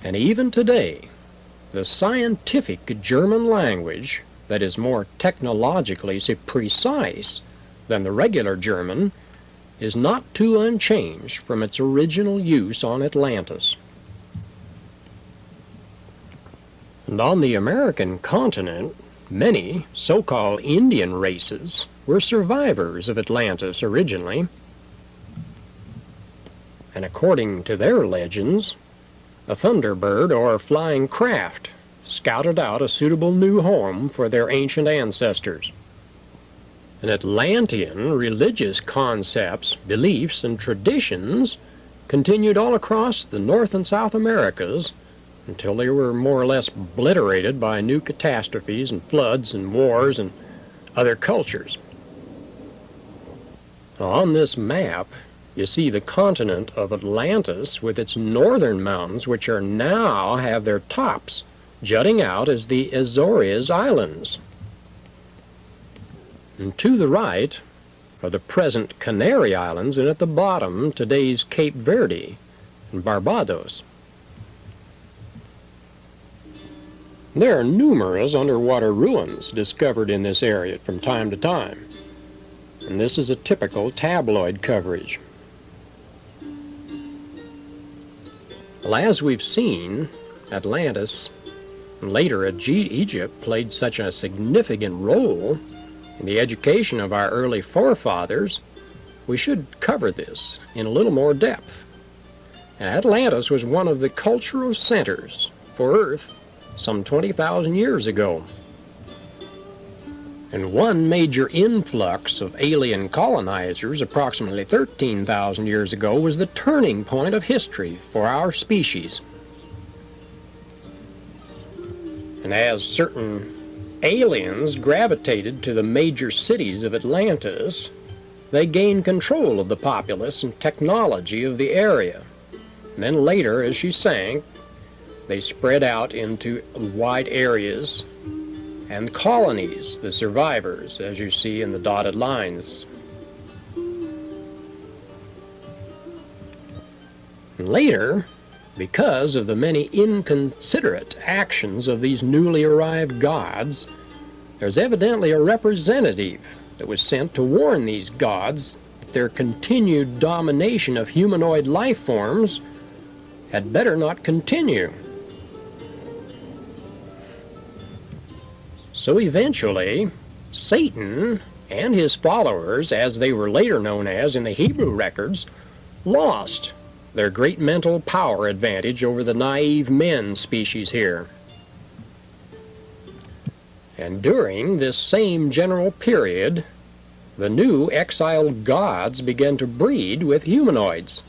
And even today, the scientific German language that is more technologically precise than the regular German is not too unchanged from its original use on Atlantis. And on the American continent, many so-called Indian races were survivors of Atlantis originally. And according to their legends, a thunderbird or flying craft scouted out a suitable new home for their ancient ancestors. And Atlantean religious concepts, beliefs, and traditions continued all across the North and South Americas until they were more or less obliterated by new catastrophes and floods and wars and other cultures. On this map, you see the continent of Atlantis with its northern mountains, which are now have their tops jutting out as the Azores Islands. And to the right are the present Canary Islands, and at the bottom, today's Cape Verde and Barbados. There are numerous underwater ruins discovered in this area from time to time, and this is a typical tabloid coverage. Well, as we've seen, Atlantis and later Egypt played such a significant role in the education of our early forefathers, we should cover this in a little more depth. And Atlantis was one of the cultural centers for Earth some 20,000 years ago. And one major influx of alien colonizers approximately 13,000 years ago was the turning point of history for our species. And as certain aliens gravitated to the major cities of Atlantis, they gained control of the populace and technology of the area. And then later, as she sank, they spread out into wide areas and colonies, the survivors, as you see in the dotted lines. And later, because of the many inconsiderate actions of these newly arrived gods, there's evidently a representative that was sent to warn these gods that their continued domination of humanoid life forms had better not continue. So eventually, Satan and his followers, as they were later known as in the Hebrew records, lost their great mental power advantage over the naive men species here. And during this same general period, the new exiled gods began to breed with humanoids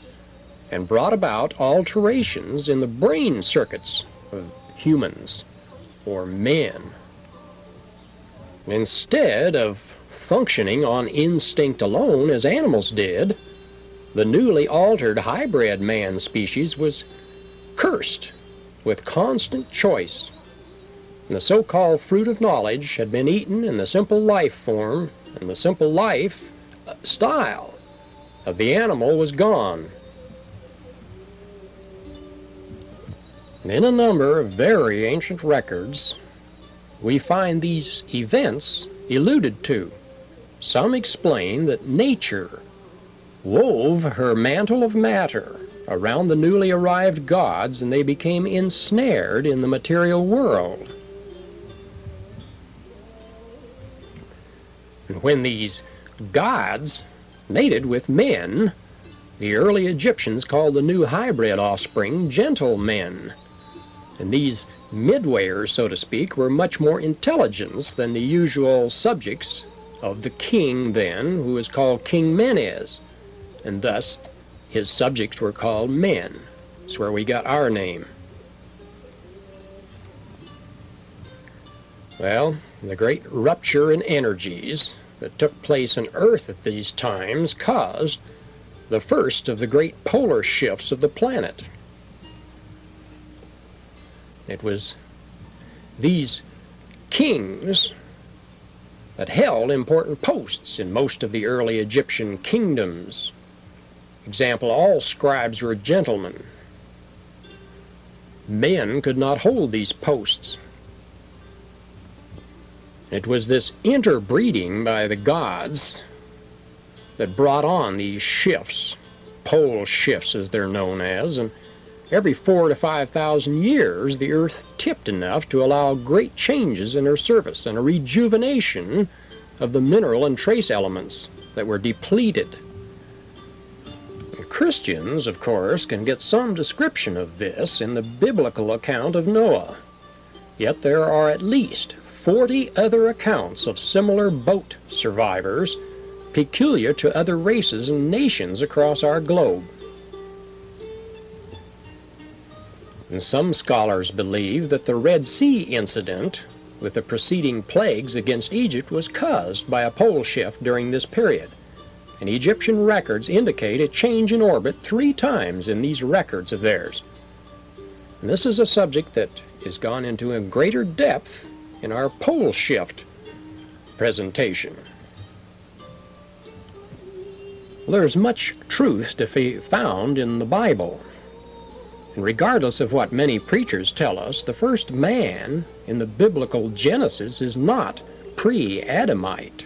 and brought about alterations in the brain circuits of humans, or men. Instead of functioning on instinct alone as animals did, the newly altered hybrid man species was cursed with constant choice. And the so-called fruit of knowledge had been eaten, and the simple life form and the simple life style of the animal was gone. And in a number of very ancient records, we find these events alluded to. Some explain that nature wove her mantle of matter around the newly arrived gods, and they became ensnared in the material world. And when these gods mated with men, the early Egyptians called the new hybrid offspring gentlemen. And these midwayers, so to speak, were much more intelligent than the usual subjects of the king then, who was called King Menes, and thus his subjects were called men. That's where we got our name. Well, the great rupture in energies that took place on Earth at these times caused the first of the great polar shifts of the planet. It was these kings that held important posts in most of the early Egyptian kingdoms. Example, all scribes were gentlemen. Men could not hold these posts. It was this interbreeding by the gods that brought on these shifts, pole shifts as they're known as, and every 4,000 to 5,000 years the earth tipped enough to allow great changes in her surface and a rejuvenation of the mineral and trace elements that were depleted. Christians, of course, can get some description of this in the biblical account of Noah. Yet there are at least 40 other accounts of similar boat survivors peculiar to other races and nations across our globe. And some scholars believe that the Red Sea incident with the preceding plagues against Egypt was caused by a pole shift during this period. And Egyptian records indicate a change in orbit 3 times in these records of theirs. And this is a subject that is gone into a greater depth in our pole shift presentation. There's much truth to be found in the Bible. And regardless of what many preachers tell us, the first man in the biblical Genesis is not pre-Adamite.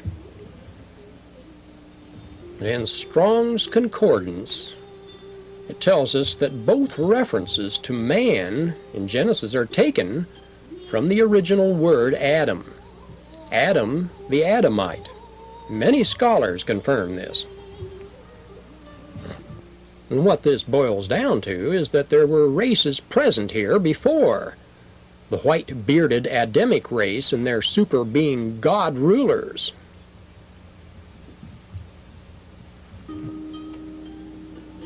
In Strong's Concordance, it tells us that both references to man in Genesis are taken from the original word Adam. Adam, the Adamite. Many scholars confirm this. And what this boils down to is that there were races present here before the white-bearded Adamic race and their super-being god rulers.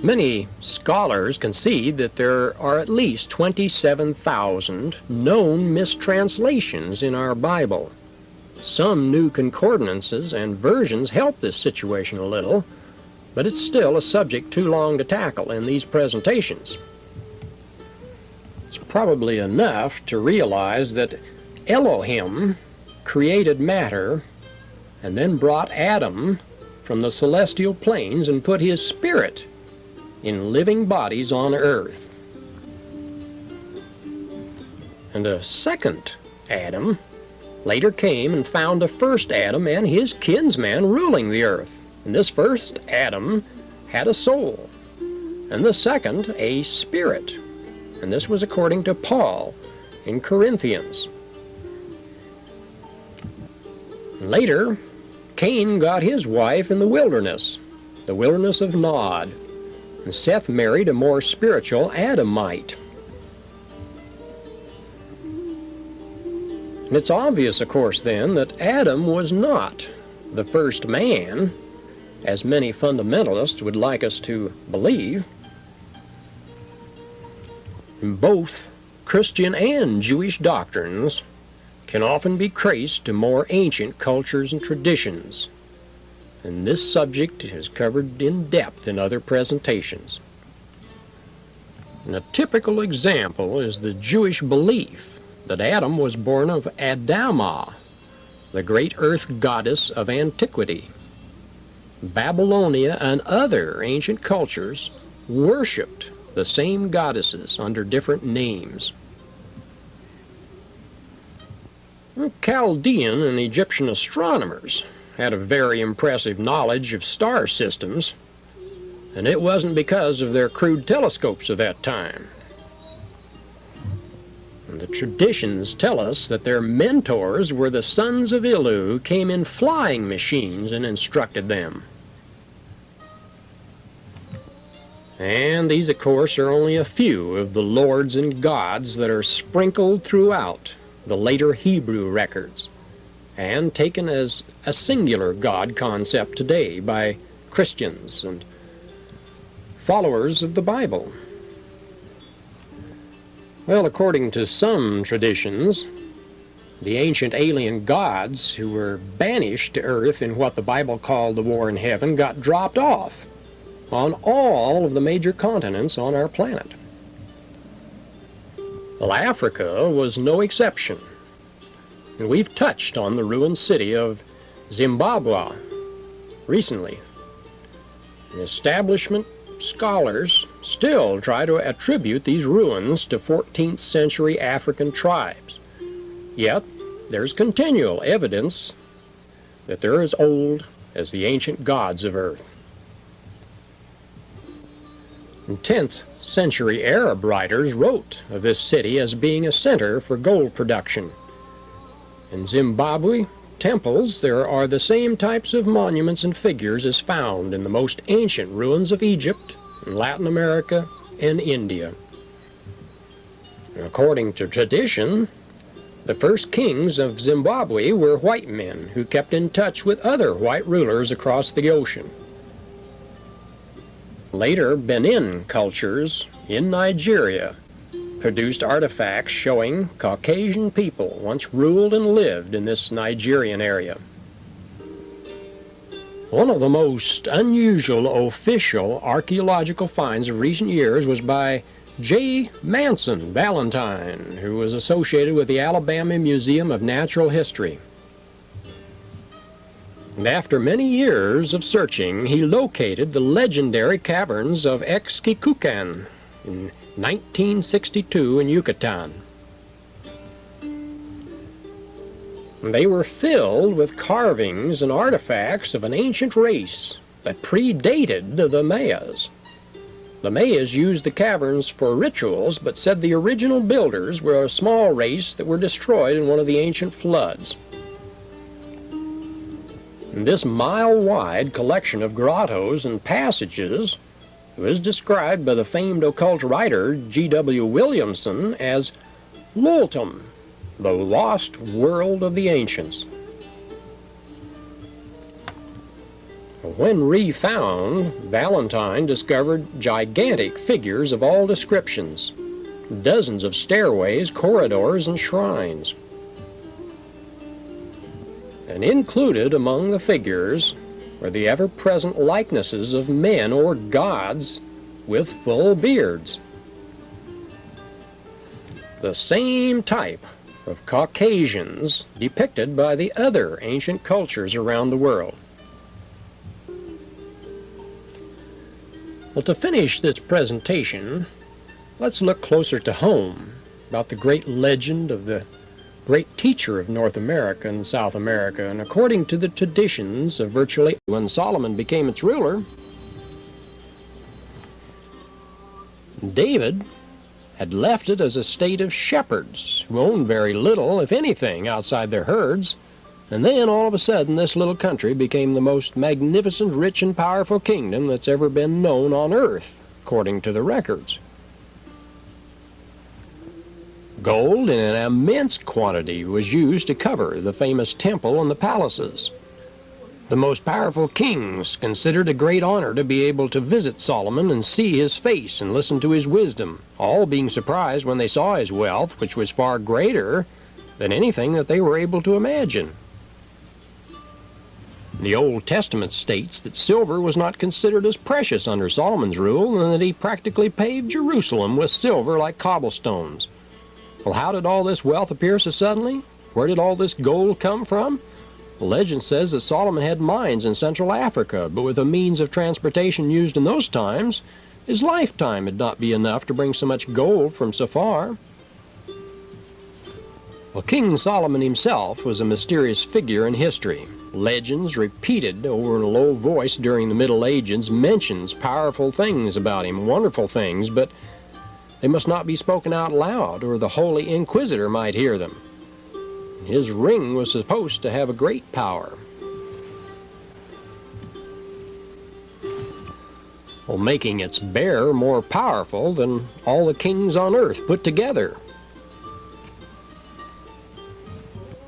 Many scholars concede that there are at least 27,000 known mistranslations in our Bible. Some new concordances and versions help this situation a little, but it's still a subject too long to tackle in these presentations. It's probably enough to realize that Elohim created matter and then brought Adam from the celestial planes and put his spirit in living bodies on earth. And a second Adam later came and found the first Adam and his kinsman ruling the earth. And this first Adam had a soul, and the second a spirit. And this was according to Paul in Corinthians. Later, Cain got his wife in the wilderness of Nod. And Seth married a more spiritual Adamite. And it's obvious, of course, then, that Adam was not the first man, as many fundamentalists would like us to believe. Both Christian and Jewish doctrines can often be traced to more ancient cultures and traditions. And this subject is covered in depth in other presentations. And a typical example is the Jewish belief that Adam was born of Adamah, the great earth goddess of antiquity. Babylonia and other ancient cultures worshipped the same goddesses under different names. Chaldean and Egyptian astronomers had a very impressive knowledge of star systems, and it wasn't because of their crude telescopes of that time. And the traditions tell us that their mentors were the sons of Ilu, who came in flying machines and instructed them. And these, of course, are only a few of the lords and gods that are sprinkled throughout the later Hebrew records, and taken as a singular God concept today by Christians and followers of the Bible. Well, according to some traditions, the ancient alien gods who were banished to Earth in what the Bible called the war in heaven got dropped off on all of the major continents on our planet. Well, Africa was no exception, and we've touched on the ruined city of Zimbabwe recently. And establishment scholars still try to attribute these ruins to 14th century African tribes. Yet, there's continual evidence that they're as old as the ancient gods of Earth. And 10th century Arab writers wrote of this city as being a center for gold production. In Zimbabwe temples, there are the same types of monuments and figures as found in the most ancient ruins of Egypt, Latin America, and India. And according to tradition, the first kings of Zimbabwe were white men who kept in touch with other white rulers across the ocean. Later, Benin cultures in Nigeria produced artifacts showing Caucasian people once ruled and lived in this Nigerian area. One of the most unusual official archaeological finds of recent years was by J. Manson Valentine, who was associated with the Alabama Museum of Natural History. And after many years of searching, he located the legendary caverns of Xquicucan in 1962 in Yucatan. They were filled with carvings and artifacts of an ancient race that predated the Mayas. The Mayas used the caverns for rituals, but said the original builders were a small race that were destroyed in one of the ancient floods. This mile-wide collection of grottos and passages was described by the famed occult writer G.W. Williamson as Loltum, the lost world of the ancients. When refound, Valentine discovered gigantic figures of all descriptions, dozens of stairways, corridors, and shrines. And included among the figures were the ever-present likenesses of men or gods with full beards. The same type of Caucasians depicted by the other ancient cultures around the world. Well, to finish this presentation, let's look closer to home about the great legend of the great teacher of North America and South America. And according to the traditions of virtually when Solomon became its ruler, David had left it as a state of shepherds who owned very little, if anything, outside their herds. And then all of a sudden this little country became the most magnificent, rich, and powerful kingdom that's ever been known on earth, according to the records. Gold in an immense quantity was used to cover the famous temple and the palaces. The most powerful kings considered a great honor to be able to visit Solomon and see his face and listen to his wisdom, all being surprised when they saw his wealth, which was far greater than anything that they were able to imagine. The Old Testament states that silver was not considered as precious under Solomon's rule, and that he practically paved Jerusalem with silver like cobblestones. Well, how did all this wealth appear so suddenly? Where did all this gold come from? The legend says that Solomon had mines in Central Africa, but with the means of transportation used in those times, his lifetime would not be enough to bring so much gold from so far. Well, King Solomon himself was a mysterious figure in history. Legends repeated over in a low voice during the Middle Ages mentions powerful things about him, wonderful things, but they must not be spoken out loud, or the Holy Inquisitor might hear them. His ring was supposed to have a great power. Well, making its bearer more powerful than all the kings on earth put together.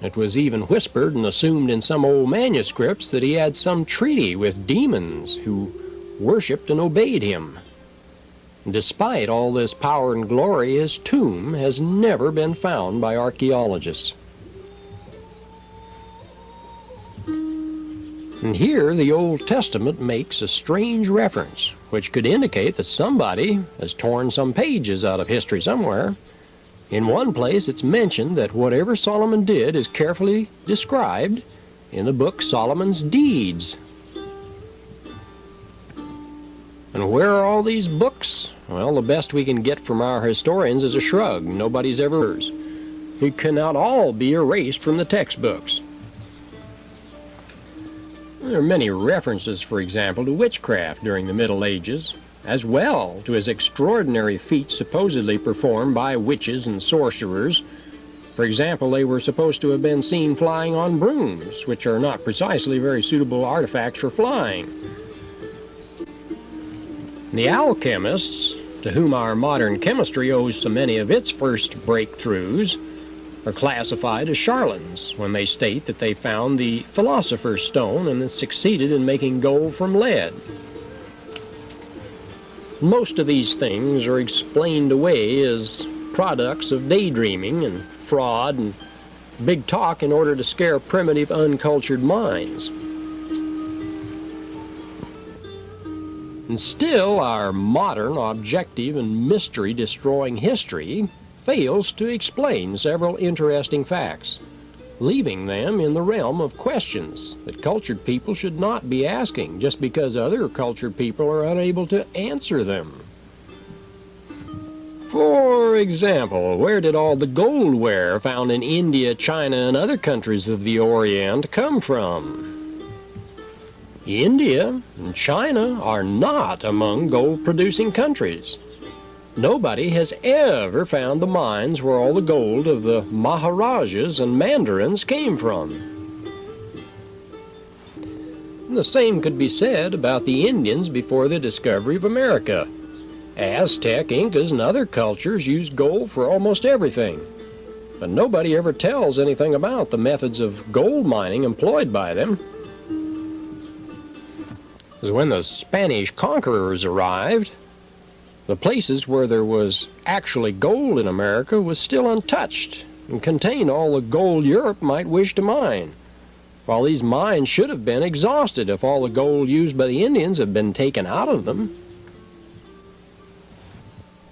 It was even whispered and assumed in some old manuscripts that he had some treaty with demons who worshipped and obeyed him. Despite all this power and glory, his tomb has never been found by archaeologists. And here the Old Testament makes a strange reference, which could indicate that somebody has torn some pages out of history somewhere. In one place it's mentioned that whatever Solomon did is carefully described in the book Solomon's Deeds. And where are all these books? Well, the best we can get from our historians is a shrug. Nobody's ever heard. It cannot all be erased from the textbooks. There are many references, for example, to witchcraft during the Middle Ages, as well to his extraordinary feats supposedly performed by witches and sorcerers. For example, they were supposed to have been seen flying on brooms, which are not precisely very suitable artifacts for flying. The alchemists, to whom our modern chemistry owes so many of its first breakthroughs, are classified as charlatans when they state that they found the philosopher's stone and then succeeded in making gold from lead. Most of these things are explained away as products of daydreaming and fraud and big talk in order to scare primitive, uncultured minds. And still, our modern, objective, and mystery-destroying history fails to explain several interesting facts, leaving them in the realm of questions that cultured people should not be asking just because other cultured people are unable to answer them. For example, where did all the goldware found in India, China, and other countries of the Orient come from? India and China are not among gold-producing countries. Nobody has ever found the mines where all the gold of the Maharajas and Mandarins came from. And the same could be said about the Indians before the discovery of America. Aztec, Incas, and other cultures used gold for almost everything, but nobody ever tells anything about the methods of gold mining employed by them. When the Spanish conquerors arrived, the places where there was actually gold in America was still untouched and contained all the gold Europe might wish to mine, while these mines should have been exhausted if all the gold used by the Indians had been taken out of them.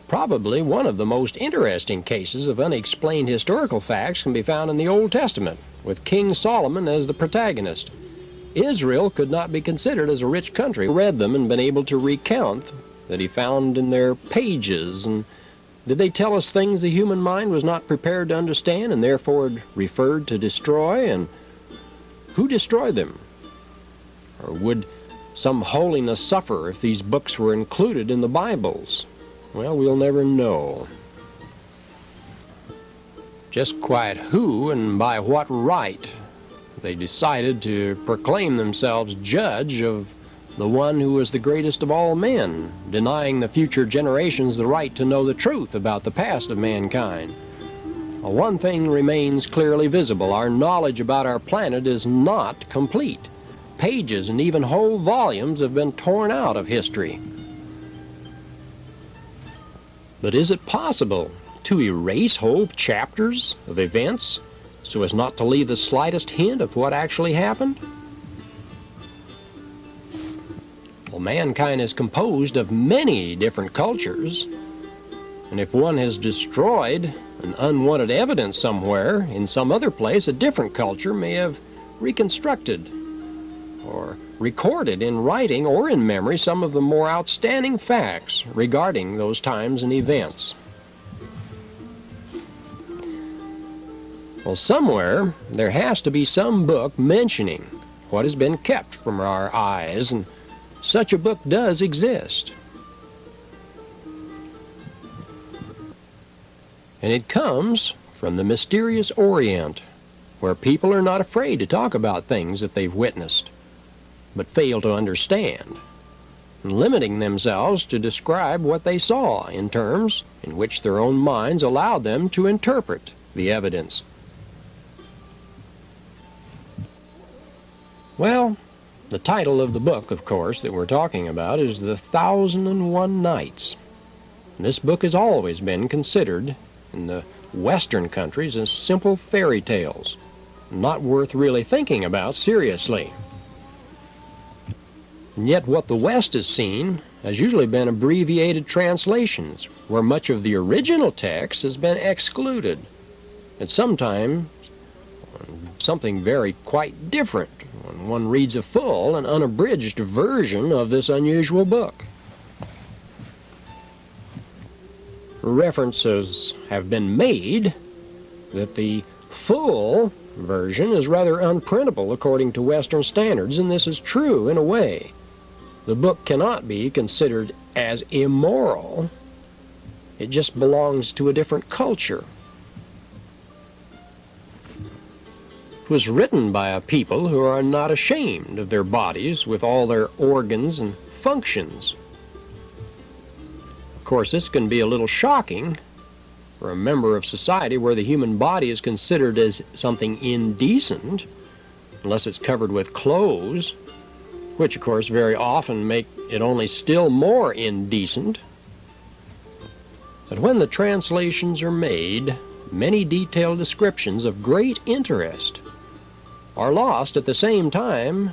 Probably one of the most interesting cases of unexplained historical facts can be found in the Old Testament, with King Solomon as the protagonist. Israel could not be considered as a rich country. Read them and been able to recount that he found in their pages, and did they tell us things the human mind was not prepared to understand and therefore referred to destroy? And who destroyed them? Or would some holiness suffer if these books were included in the Bibles? Well, we'll never know. Just quite who and by what right they decided to proclaim themselves judge of the one who was the greatest of all men, denying the future generations the right to know the truth about the past of mankind. Well, one thing remains clearly visible. Our knowledge about our planet is not complete. Pages and even whole volumes have been torn out of history. But is it possible to erase whole chapters of events so as not to leave the slightest hint of what actually happened? Well, mankind is composed of many different cultures, and if one has destroyed an unwanted evidence somewhere, in some other place, a different culture may have reconstructed or recorded in writing or in memory some of the more outstanding facts regarding those times and events. Well, somewhere there has to be some book mentioning what has been kept from our eyes, and such a book does exist. And it comes from the mysterious Orient, where people are not afraid to talk about things that they've witnessed, but fail to understand, limiting themselves to describe what they saw in terms in which their own minds allowed them to interpret the evidence. Well, the title of the book, of course, that we're talking about is The 1001 Nights. And this book has always been considered in the Western countries as simple fairy tales, not worth really thinking about seriously. And yet what the West has seen has usually been abbreviated translations, where much of the original text has been excluded, and sometimes something very quite different when one reads a full and unabridged version of this unusual book. References have been made that the full version is rather unprintable according to Western standards, and this is true in a way. The book cannot be considered as immoral. It just belongs to a different culture. It was written by a people who are not ashamed of their bodies with all their organs and functions. Of course, this can be a little shocking for a member of society where the human body is considered as something indecent, unless it's covered with clothes, which of course very often make it only still more indecent. But when the translations are made, many detailed descriptions of great interest are lost at the same time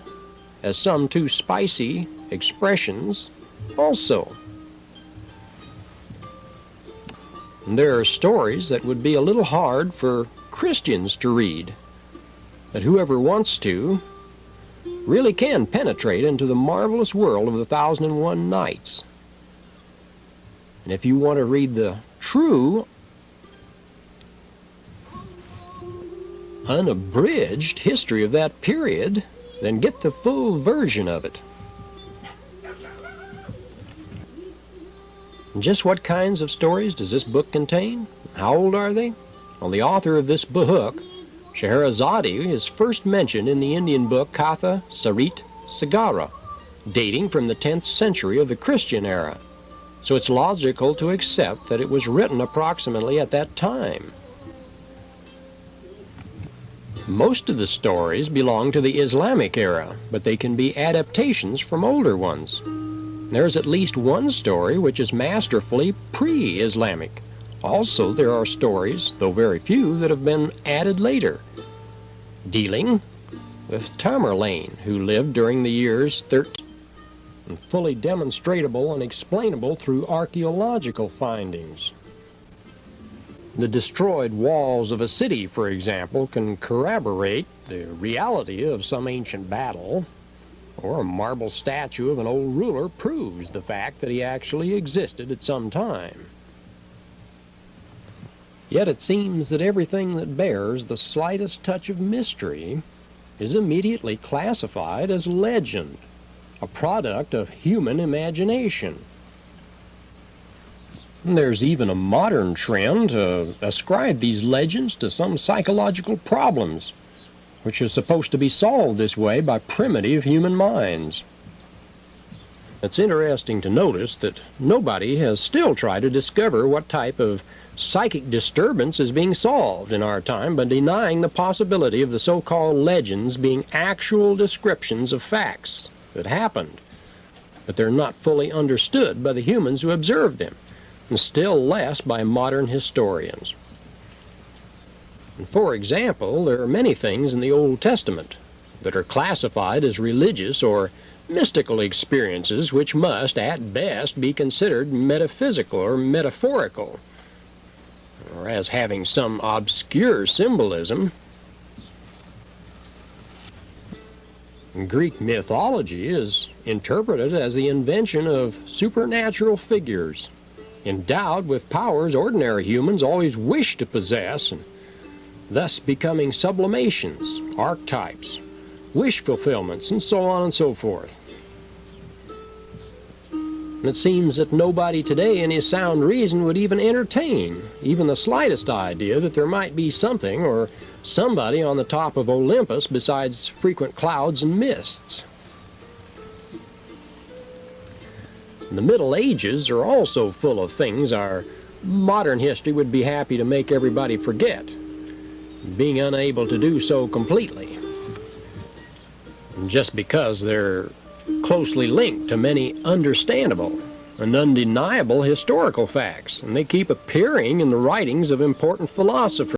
as some too spicy expressions also. And there are stories that would be a little hard for Christians to read, but whoever wants to really can penetrate into the marvelous world of the 1001 Nights. And if you want to read the true, unabridged history of that period, then get the full version of it. And just what kinds of stories does this book contain? How old are they? Well, the author of this book, Scheherazade, is first mentioned in the Indian book Katha Sarit Sagara, dating from the 10th century of the Christian era. So it's logical to accept that it was written approximately at that time. Most of the stories belong to the Islamic era, but they can be adaptations from older ones. There's at least one story which is masterfully pre-Islamic. Also, there are stories, though very few, that have been added later, dealing with Tamerlane, who lived during the years 13, and fully demonstrable and explainable through archaeological findings. The destroyed walls of a city, for example, can corroborate the reality of some ancient battle, or a marble statue of an old ruler proves the fact that he actually existed at some time. Yet it seems that everything that bears the slightest touch of mystery is immediately classified as legend, a product of human imagination. There's even a modern trend to ascribe these legends to some psychological problems, which are supposed to be solved this way by primitive human minds. It's interesting to notice that nobody has still tried to discover what type of psychic disturbance is being solved in our time by denying the possibility of the so-called legends being actual descriptions of facts that happened, but they're not fully understood by the humans who observed them, and still less by modern historians. And for example, there are many things in the Old Testament that are classified as religious or mystical experiences which must, at best, be considered metaphysical or metaphorical, or as having some obscure symbolism. Greek mythology is interpreted as the invention of supernatural figures, endowed with powers ordinary humans always wish to possess, and thus becoming sublimations, archetypes, wish fulfillments, and so on and so forth. And it seems that nobody today in his sound reason would even entertain even the slightest idea that there might be something or somebody on the top of Olympus besides frequent clouds and mists. The Middle Ages are also full of things our modern history would be happy to make everybody forget, being unable to do so completely. And just because they're closely linked to many understandable and undeniable historical facts, and they keep appearing in the writings of important philosophers.